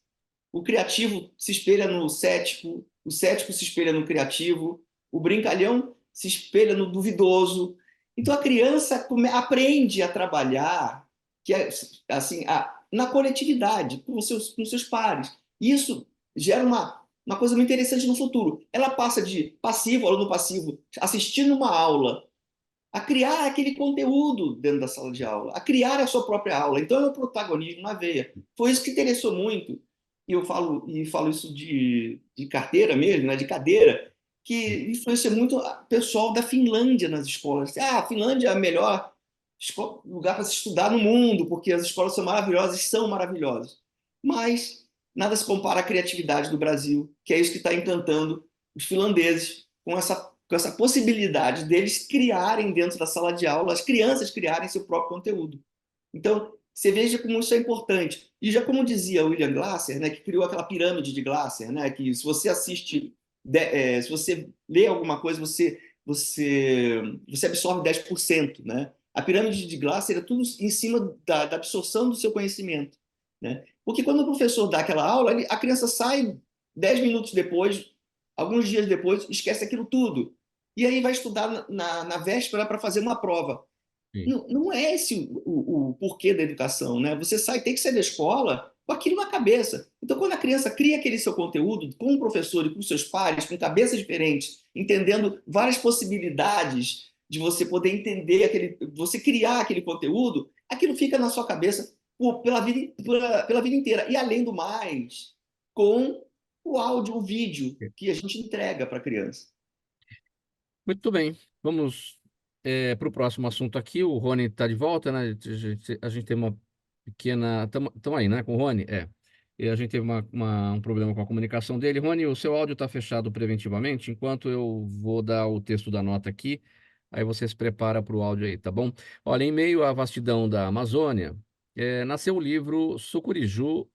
O criativo se espelha no cético, o cético se espelha no criativo, o brincalhão se espelha no duvidoso. Então, a criança aprende a trabalhar que é, assim, na coletividade, com seus pares. Isso gera uma coisa muito interessante no futuro. Ela passa de passivo, aluno passivo, assistindo uma aula, a criar aquele conteúdo dentro da sala de aula, a criar a sua própria aula. Então, é o protagonismo na veia. Foi isso que interessou muito, e eu falo isso de carteira mesmo, né, de cadeira, que influencia muito o pessoal da Finlândia nas escolas. A Finlândia é o melhor lugar para se estudar no mundo, porque as escolas são maravilhosas. Mas nada se compara à criatividade do Brasil, que é isso que está encantando os finlandeses com essa possibilidade deles criarem dentro da sala de aula, as crianças criarem seu próprio conteúdo. Então, você veja como isso é importante. E já como dizia William Glasser, né, que criou aquela pirâmide de Glasser, né, que se você se você lê alguma coisa, você absorve 10%, né? A pirâmide de Glasser é tudo em cima da absorção do seu conhecimento, né? Porque quando o professor dá aquela aula, a criança sai 10 minutos depois, alguns dias depois, esquece aquilo tudo. E aí vai estudar na véspera para fazer uma prova. Sim. Não é esse o porquê da educação, né? Você tem que sair da escola com aquilo na cabeça. Então, quando a criança cria aquele seu conteúdo com o professor e com seus pares, com cabeças diferentes, entendendo várias possibilidades de você poder entender você criar aquele conteúdo, aquilo fica na sua cabeça pela vida inteira. E além do mais, com o áudio, o vídeo que a gente entrega para a criança. Muito bem, vamos para o próximo assunto aqui. O Rony está de volta, né? A gente tem uma pequena. Estamos aí, né? Com o Rony? É. E a gente teve um problema com a comunicação dele. Rony, o seu áudio está fechado preventivamente, enquanto eu vou dar o texto da nota aqui. Aí você se prepara para o áudio aí, tá bom? Olha, em meio à vastidão da Amazônia, nasceu o livro Sucuriju,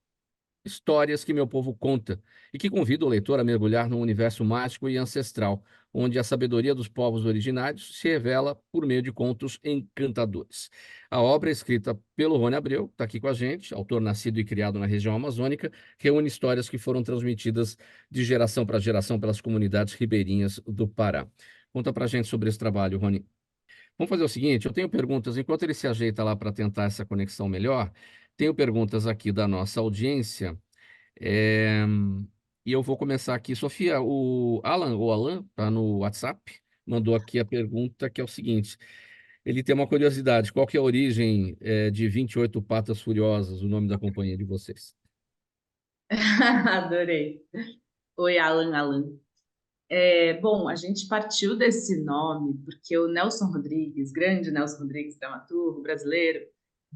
Histórias que Meu Povo Conta, e que convida o leitor a mergulhar num universo mágico e ancestral, onde a sabedoria dos povos originários se revela por meio de contos encantadores. A obra, escrita pelo Rony Abreu, está aqui com a gente, autor nascido e criado na região amazônica, reúne histórias que foram transmitidas de geração para geração pelas comunidades ribeirinhas do Pará. Conta pra gente sobre esse trabalho, Rony. Vamos fazer o seguinte, eu tenho perguntas, enquanto ele se ajeita lá para tentar essa conexão melhor, tenho perguntas aqui da nossa audiência, é, e eu vou começar aqui. Sofia, o Alan está no WhatsApp, mandou aqui a pergunta que é o seguinte, ele tem uma curiosidade. Qual que é a origem de 28 Patas Furiosas, o nome da companhia de vocês? Adorei. Oi, Alan. Bom, a gente partiu desse nome porque o Nelson Rodrigues, grande Nelson Rodrigues, dramaturgo brasileiro,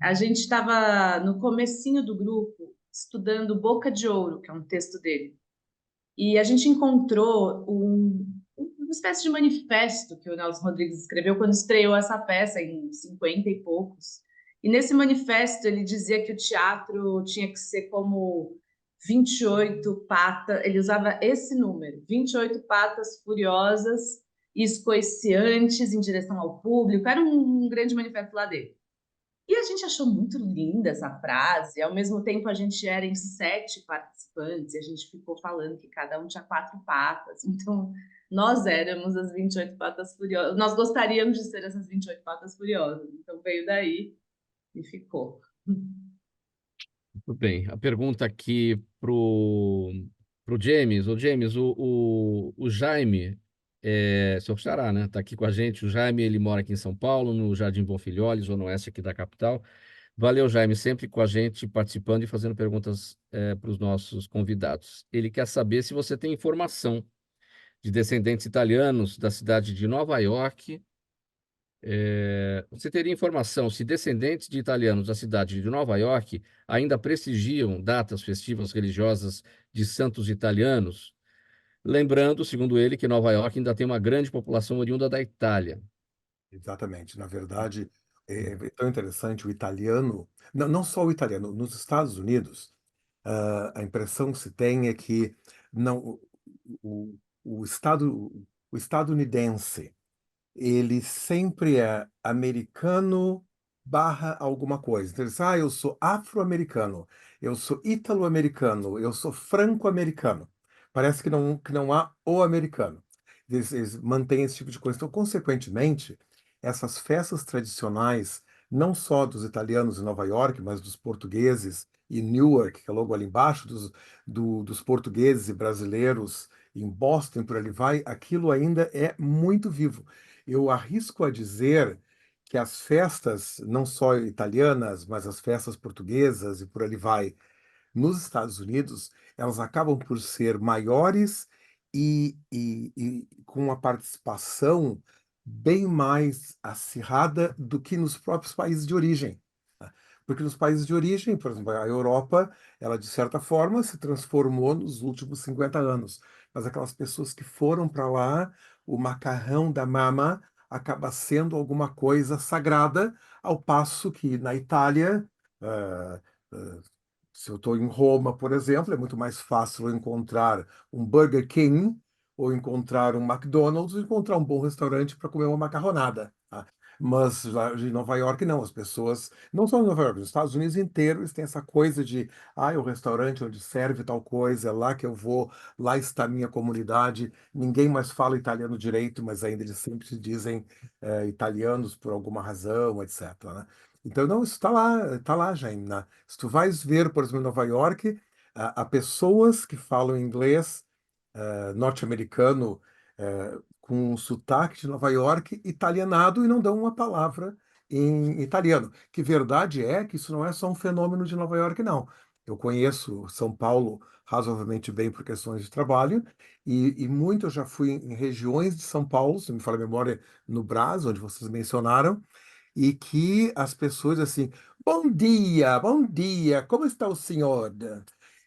a gente estava no comecinho do grupo estudando Boca de Ouro, que é um texto dele. E a gente encontrou uma espécie de manifesto que o Nelson Rodrigues escreveu quando estreou essa peça em 50 e poucos. E nesse manifesto ele dizia que o teatro tinha que ser como 28 patas, ele usava esse número, 28 patas furiosas e escoiciantes em direção ao público. Era um grande manifesto lá dele. E a gente achou muito linda essa frase, ao mesmo tempo a gente era em 7 participantes, e a gente ficou falando que cada um tinha 4 patas, então nós éramos as 28 patas furiosas, nós gostaríamos de ser essas 28 patas furiosas, então veio daí e ficou. Muito bem. A pergunta aqui pro James. Ô, James, o Jaime, seu xará, né? Está aqui com a gente. O Jaime, ele mora aqui em São Paulo, no Jardim Bonfilholi, zona oeste aqui da capital. Valeu, Jaime, sempre com a gente, participando e fazendo perguntas para os nossos convidados. Ele quer saber se você tem informação de descendentes italianos da cidade de Nova York. Você teria informação se descendentes de italianos da cidade de Nova York ainda prestigiam datas festivas religiosas de santos italianos? Lembrando, segundo ele, que Nova York ainda tem uma grande população oriunda da Itália. Exatamente. Na verdade, é tão interessante o italiano, não só o italiano, nos Estados Unidos, a impressão que se tem é que não, o, o estadunidense ele sempre é americano barra alguma coisa. Então, ele diz, eu sou afro-americano, eu sou ítalo-americano, eu sou franco-americano. Parece que não há o americano. Eles mantêm esse tipo de coisa. Então, consequentemente, essas festas tradicionais, não só dos italianos em Nova York, mas dos portugueses em Newark, que é logo ali embaixo, dos portugueses e brasileiros em Boston, por ali vai, aquilo ainda é muito vivo. Eu arrisco a dizer que as festas, não só italianas, mas as festas portuguesas e por ali vai, nos Estados Unidos, elas acabam por ser maiores e com uma participação bem mais acirrada do que nos próprios países de origem. Tá? Porque nos países de origem, por exemplo, a Europa, ela de certa forma se transformou nos últimos 50 anos. Mas aquelas pessoas que foram para lá, o macarrão da mama acaba sendo alguma coisa sagrada, ao passo que na Itália, ah, ah, se eu estou em Roma, por exemplo, é muito mais fácil eu encontrar um Burger King ou encontrar um McDonald's ou encontrar um bom restaurante para comer uma macarronada. Tá? Mas lá em Nova York, não. As pessoas, não só em Nova York, nos Estados Unidos inteiros, eles têm essa coisa de, é o restaurante onde serve tal coisa, é lá que eu vou, lá está a minha comunidade. Ninguém mais fala italiano direito, mas ainda eles sempre se dizem italianos por alguma razão, etc. Né? Então, não, isso está lá, Jaime. Né? Se tu vais ver, por exemplo, em Nova York, há pessoas que falam inglês norte-americano com um sotaque de Nova York italianado e não dão uma palavra em italiano. Que verdade é que isso não é só um fenômeno de Nova York, não. Eu conheço São Paulo razoavelmente bem por questões de trabalho e muito eu já fui em regiões de São Paulo, se me falha a memória, no Brás, onde vocês mencionaram, e que as pessoas assim, bom dia, como está o senhor?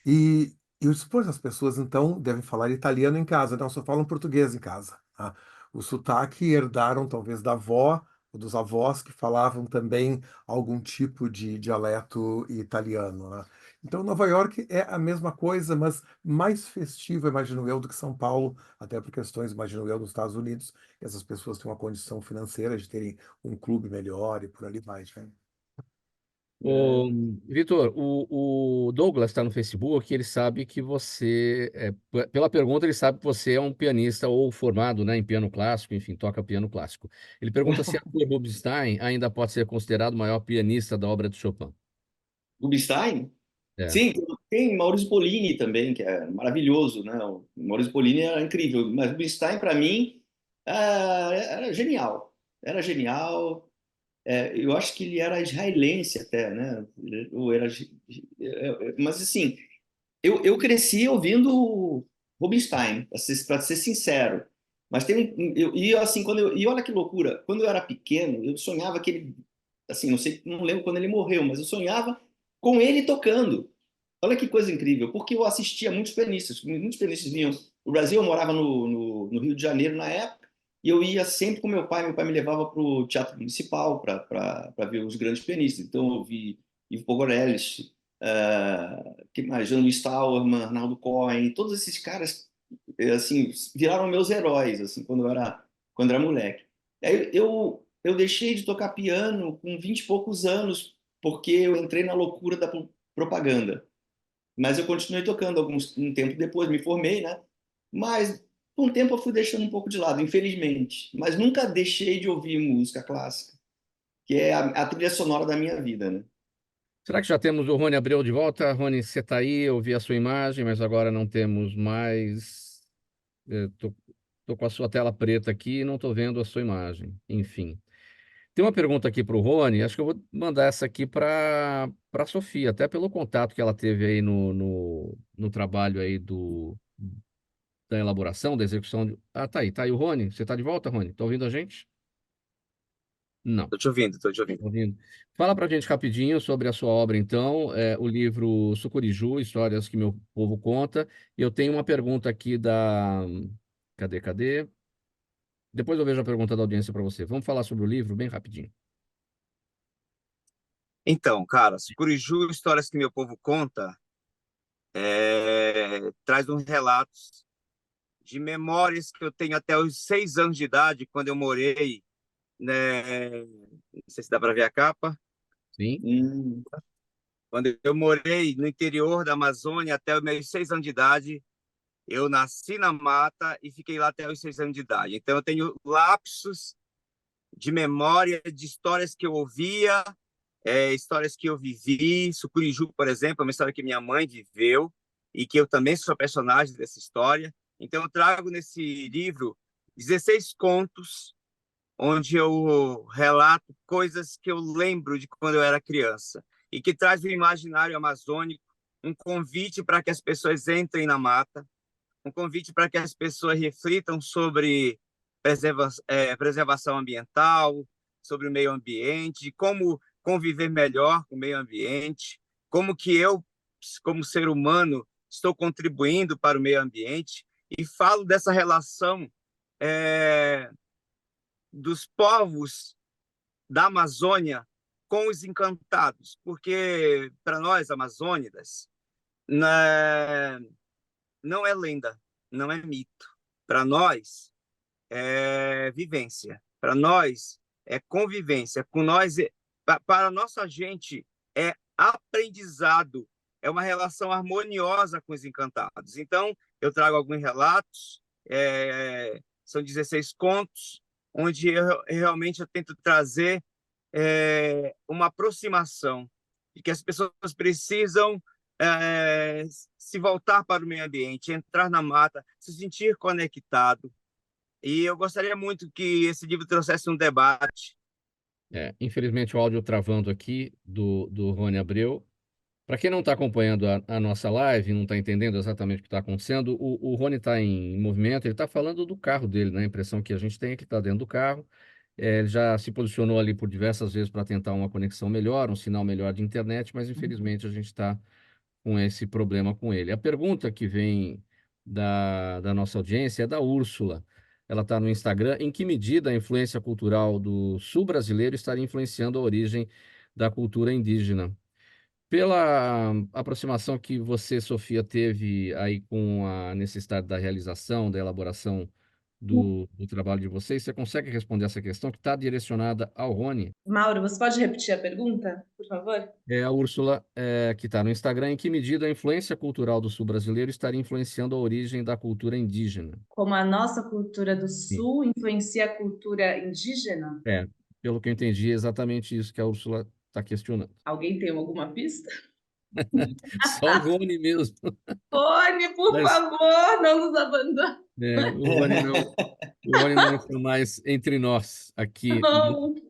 E eu supor as pessoas então devem falar italiano em casa, não só falam português em casa. Tá? O sotaque herdaram talvez da avó ou dos avós que falavam também algum tipo de dialeto italiano. Né? Então, Nova York é a mesma coisa, mas mais festiva, imagino eu, do que São Paulo, até por questões, imagino eu, nos Estados Unidos, que essas pessoas têm uma condição financeira de terem um clube melhor e por ali vai, né? Ô, Vitor, o Douglas está no Facebook, ele sabe que você, pela pergunta, ele sabe que você é um pianista ou formado, né, em piano clássico, enfim, toca piano clássico. Ele pergunta se Arthur Rubinstein ainda pode ser considerado o maior pianista da obra de Chopin. Rubinstein? É. Sim, tem Maurizio Pollini também, que é maravilhoso, né? O Maurizio Pollini é incrível, mas Rubinstein, para mim, era genial. Era genial. Eu acho que ele era israelense até, né? Ou era, mas assim, eu cresci ouvindo Rubinstein, para ser sincero. Mas e assim, e olha que loucura, quando eu era pequeno, eu sonhava que ele, assim, não sei, não lembro quando ele morreu, mas eu sonhava com ele tocando. Olha que coisa incrível, porque eu assistia muitos pianistas vinham. O Brasil, eu morava no Rio de Janeiro na época, e eu ia sempre com meu pai me levava para o Teatro Municipal para ver os grandes pianistas. Então eu vi Ivo Pogorelis, que mais? Jean-Louis Stauermann, Arnaldo Cohen, todos esses caras assim viraram meus heróis assim quando era moleque. Aí eu deixei de tocar piano com 20 e poucos anos porque eu entrei na loucura da propaganda. Mas eu continuei tocando um tempo depois, me formei, né? Mas com o tempo eu fui deixando um pouco de lado, infelizmente. Mas nunca deixei de ouvir música clássica, que é a trilha sonora da minha vida, né? Será que já temos o Rony Abreu de volta? Rony, você está aí, eu vi a sua imagem, mas agora não temos mais. Tô com a sua tela preta aqui e não estou vendo a sua imagem. Enfim. Tem uma pergunta aqui para o Rony, acho que eu vou mandar essa aqui para a Sofia, até pelo contato que ela teve aí no trabalho aí da elaboração, da execução. Ah, tá aí o Rony. Você está de volta, Rony? Está ouvindo a gente? Não. Tô te ouvindo, tô te ouvindo. Ouvindo. Fala pra gente rapidinho sobre a sua obra, então, o livro Sucuriju, Histórias que Meu Povo Conta. E eu tenho uma pergunta aqui da... Cadê? Depois eu vejo a pergunta da audiência para você. Vamos falar sobre o livro bem rapidinho. Então, cara, Sucuriju, Histórias que Meu Povo Conta, traz uns relatos de memórias que eu tenho até os 6 anos de idade, quando eu morei, né? Não sei se dá para ver a capa. Sim? Quando eu morei no interior da Amazônia até os meus 6 anos de idade, eu nasci na mata e fiquei lá até os 6 anos de idade. Então, eu tenho lapsos de memória de histórias que eu ouvia, histórias que eu vivi. Sucuriju, por exemplo, é uma história que minha mãe viveu e que eu também sou personagem dessa história. Então, eu trago nesse livro 16 contos onde eu relato coisas que eu lembro de quando eu era criança e que traz o imaginário amazônico, um convite para que as pessoas entrem na mata, um convite para que as pessoas reflitam sobre preservação ambiental, sobre o meio ambiente, como conviver melhor com o meio ambiente, como que eu, como ser humano, estou contribuindo para o meio ambiente, e falo dessa relação dos povos da Amazônia com os encantados, porque para nós, amazônidas, não é lenda, não é mito. Para nós, é vivência. Para nós, é convivência. Para a nossa gente, é aprendizado. É uma relação harmoniosa com os encantados. Então, eu trago alguns relatos, são 16 contos, onde realmente eu tento trazer uma aproximação de que as pessoas precisam se voltar para o meio ambiente, entrar na mata, se sentir conectado. E eu gostaria muito que esse livro trouxesse um debate. Infelizmente, o áudio travando aqui do Rony Abreu. Para quem não está acompanhando a nossa live, não está entendendo exatamente o que está acontecendo, o Rony está em movimento, ele está falando do carro dele, né? A impressão que a gente tem é que está dentro do carro. Ele já se posicionou ali por diversas vezes para tentar uma conexão melhor, um sinal melhor de internet, mas infelizmente a gente está com esse problema com ele. A pergunta que vem da nossa audiência é da Úrsula. Ela está no Instagram. Em que medida a influência cultural do sul brasileiro estaria influenciando a origem da cultura indígena? Pela aproximação que você, Sofia, teve aí com a necessidade da realização, da elaboração do trabalho de vocês, você consegue responder essa questão que está direcionada ao Rony? Mauro, você pode repetir a pergunta, por favor? É a Úrsula, que está no Instagram. Em que medida a influência cultural do sul brasileiro estaria influenciando a origem da cultura indígena? Como a nossa cultura do Sim. Sul influencia a cultura indígena? Pelo que eu entendi, é exatamente isso que a Úrsula está questionando. Alguém tem alguma pista? Só o Rony mesmo. Rony, por Mas favor, não nos abandone. O Rony não está mais entre nós aqui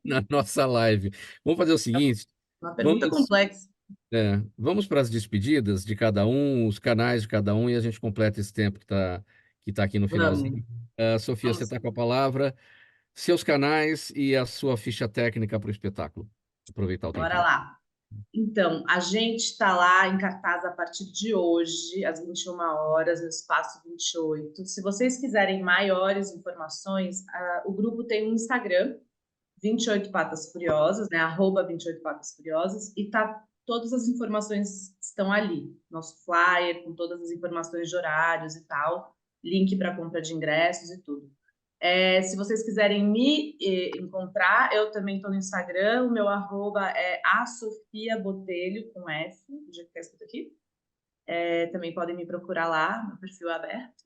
na nossa live. Vamos fazer o seguinte, Uma pergunta vamos, complexa. vamos para as despedidas de cada um, os canais de cada um, e a gente completa esse tempo que tá aqui no Vamos. finalzinho. Sofia, você Vamos. está com a palavra, seus canais e a sua ficha técnica para o espetáculo. Aproveitar o Bora tempinho. lá. Então, a gente está lá em cartaz a partir de hoje, às 21 horas, no Espaço 28. Se vocês quiserem maiores informações, o grupo tem um Instagram, 28 Patas Furiosas, né? @28 Patas Furiosas, e todas as informações estão ali. Nosso flyer, com todas as informações de horários e tal, link para compra de ingressos e tudo. Se vocês quiserem me encontrar, eu também estou no Instagram. O meu arroba é @sofiabotelho, com F, do jeito que está escrito aqui. Também podem me procurar lá, meu perfil é aberto.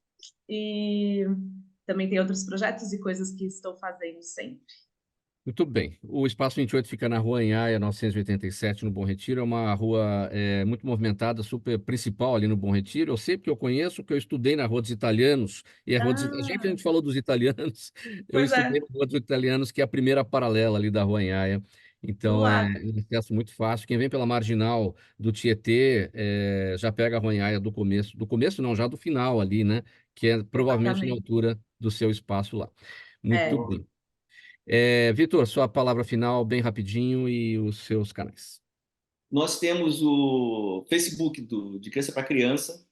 E também tem outros projetos e coisas que estou fazendo sempre. Muito bem. O Espaço 28 fica na Rua Anhaia, 987, no Bom Retiro. É uma rua muito movimentada, super principal ali no Bom Retiro. Eu sei porque eu conheço, que eu estudei na Rua dos Italianos. E já que a gente falou dos italianos, eu Pois estudei é, na Rua dos Italianos, que é a primeira paralela ali da Rua Anhaia. do Então, é lado. um acesso muito fácil. Quem vem pela marginal do Tietê já pega a Rua Anhaia do começo não, já do final ali, né? Que é provavelmente na Exatamente. altura do seu espaço lá. Muito Boa. bem. Vitor, sua palavra final, bem rapidinho, e os seus canais. Nós temos o Facebook de Criança para Criança,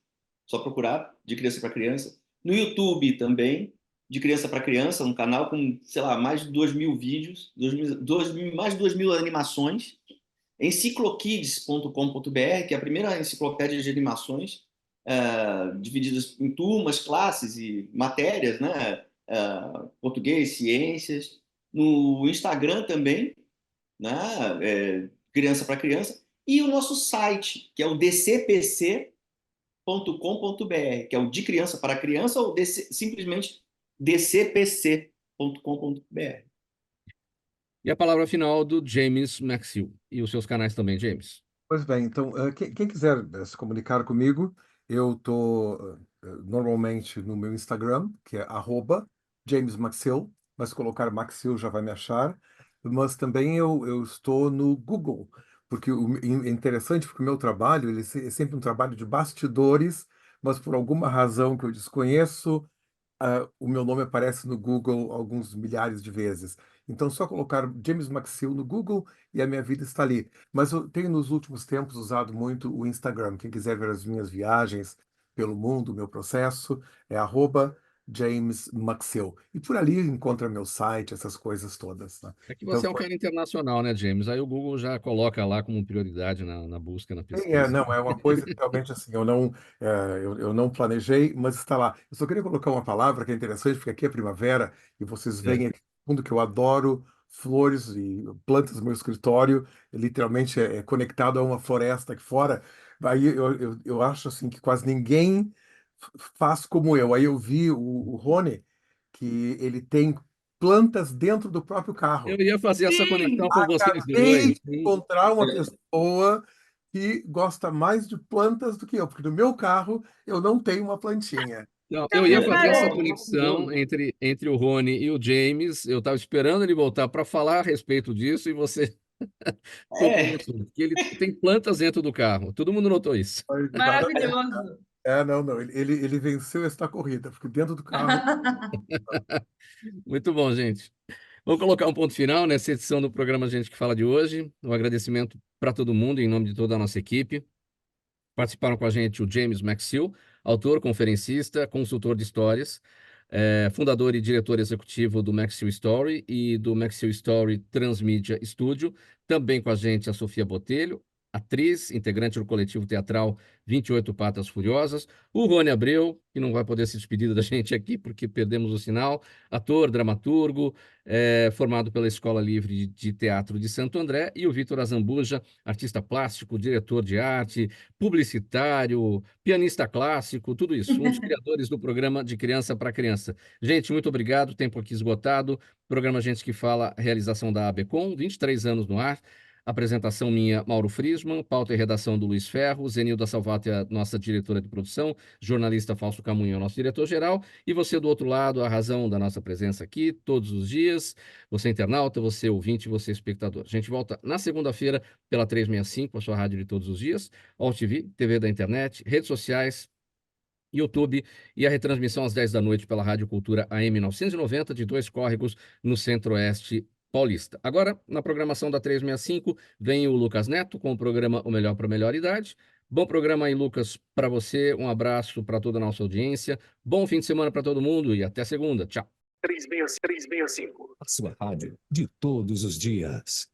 só procurar, de Criança para Criança. No YouTube também, de Criança para Criança, um canal com, sei lá, mais de 2.000 vídeos, mais de 2.000 animações. Enciclokids.com.br, que é a primeira enciclopédia de animações, divididas em turmas, classes e matérias, né? Português, ciências. No Instagram também, né? Criança para Criança. E o nosso site, que é o dcpc.com.br, que é o de criança para criança, ou simplesmente dcpc.com.br. E a palavra final do James Maxill. E os seus canais também, James. Pois bem, então, quem quiser se comunicar comigo, eu estou normalmente no meu Instagram, que é @JamesMaxill, mas se colocar Maxill já vai me achar, mas também eu estou no Google, porque é interessante porque o meu trabalho é sempre um trabalho de bastidores, mas por alguma razão que eu desconheço, o meu nome aparece no Google alguns milhares de vezes. Então, só colocar James Maxill no Google e a minha vida está ali. Mas eu tenho, nos últimos tempos, usado muito o Instagram. Quem quiser ver as minhas viagens pelo mundo, o meu processo, é @James Maxill. E por ali encontra meu site, essas coisas todas, né? É que Então, você é um cara internacional, né, James? Aí o Google já coloca lá como prioridade na busca, na pesquisa. não, é uma coisa que realmente assim, eu não planejei, mas está lá. Eu só queria colocar uma palavra que é interessante, porque aqui é primavera e vocês É. veem aqui no fundo que eu adoro flores e plantas no meu escritório, literalmente é conectado a uma floresta aqui fora. Aí eu acho assim que quase ninguém faz como eu. Aí eu vi o Rony, que ele tem plantas dentro do próprio Eu carro. ia fazer essa Sim! conexão com vocês Acabei dois. de encontrar uma pessoa que gosta mais de plantas do que eu, porque no meu carro eu não tenho uma plantinha. Não, É eu o ia É fazer contrário. essa legal, conexão maravilhoso. entre o Rony e o James. Eu estava esperando ele voltar para falar a respeito disso e você tocou no É, assunto. Que ele tem plantas dentro do carro. Todo mundo notou isso. Exatamente. Maravilhoso. Não. Ele venceu esta corrida, porque dentro do carro. Muito bom, gente. Vamos colocar um ponto final nessa edição do programa Gente que Fala de hoje. Um agradecimento para todo mundo, em nome de toda a nossa equipe. Participaram com a gente o James Maxill, autor, conferencista, consultor de histórias, fundador e diretor executivo do Maxill Story e do Maxill Story Transmedia Studio. Também com a gente a Sofia Botelho, atriz, integrante do coletivo teatral 28 Patas Furiosas. O Rony Abreu, que não vai poder se despedir da gente aqui porque perdemos o sinal. Ator, dramaturgo, formado pela Escola Livre de Teatro de Santo André. E o Vitor Azambuja, artista plástico, diretor de arte, publicitário, pianista clássico, tudo isso. Um dos criadores do programa De Criança para Criança. Gente, muito obrigado. Tempo aqui esgotado. Programa Gente que Fala, realização da ABCom, 23 anos no ar. Apresentação minha, Mauro Friesman, pauta e redação do Luiz Ferro, Zenilda Salvato é a nossa diretora de produção, jornalista Fausto Camunha é o nosso diretor-geral, e você do outro lado, a razão da nossa presença aqui, todos os dias, você internauta, você ouvinte, você espectador. A gente volta na segunda-feira pela 365, a sua rádio de todos os dias, All TV, TV da internet, redes sociais, YouTube e a retransmissão às 10 da noite pela Rádio Cultura AM 990 de Dois Córregos, no Centro-Oeste paulista. Agora, na programação da 365, vem o Lucas Neto com o programa O Melhor para a Melhor Idade. Bom programa aí, Lucas, para você. Um abraço para toda a nossa audiência. Bom fim de semana para todo mundo e até segunda. Tchau. 365. A sua rádio de todos os dias.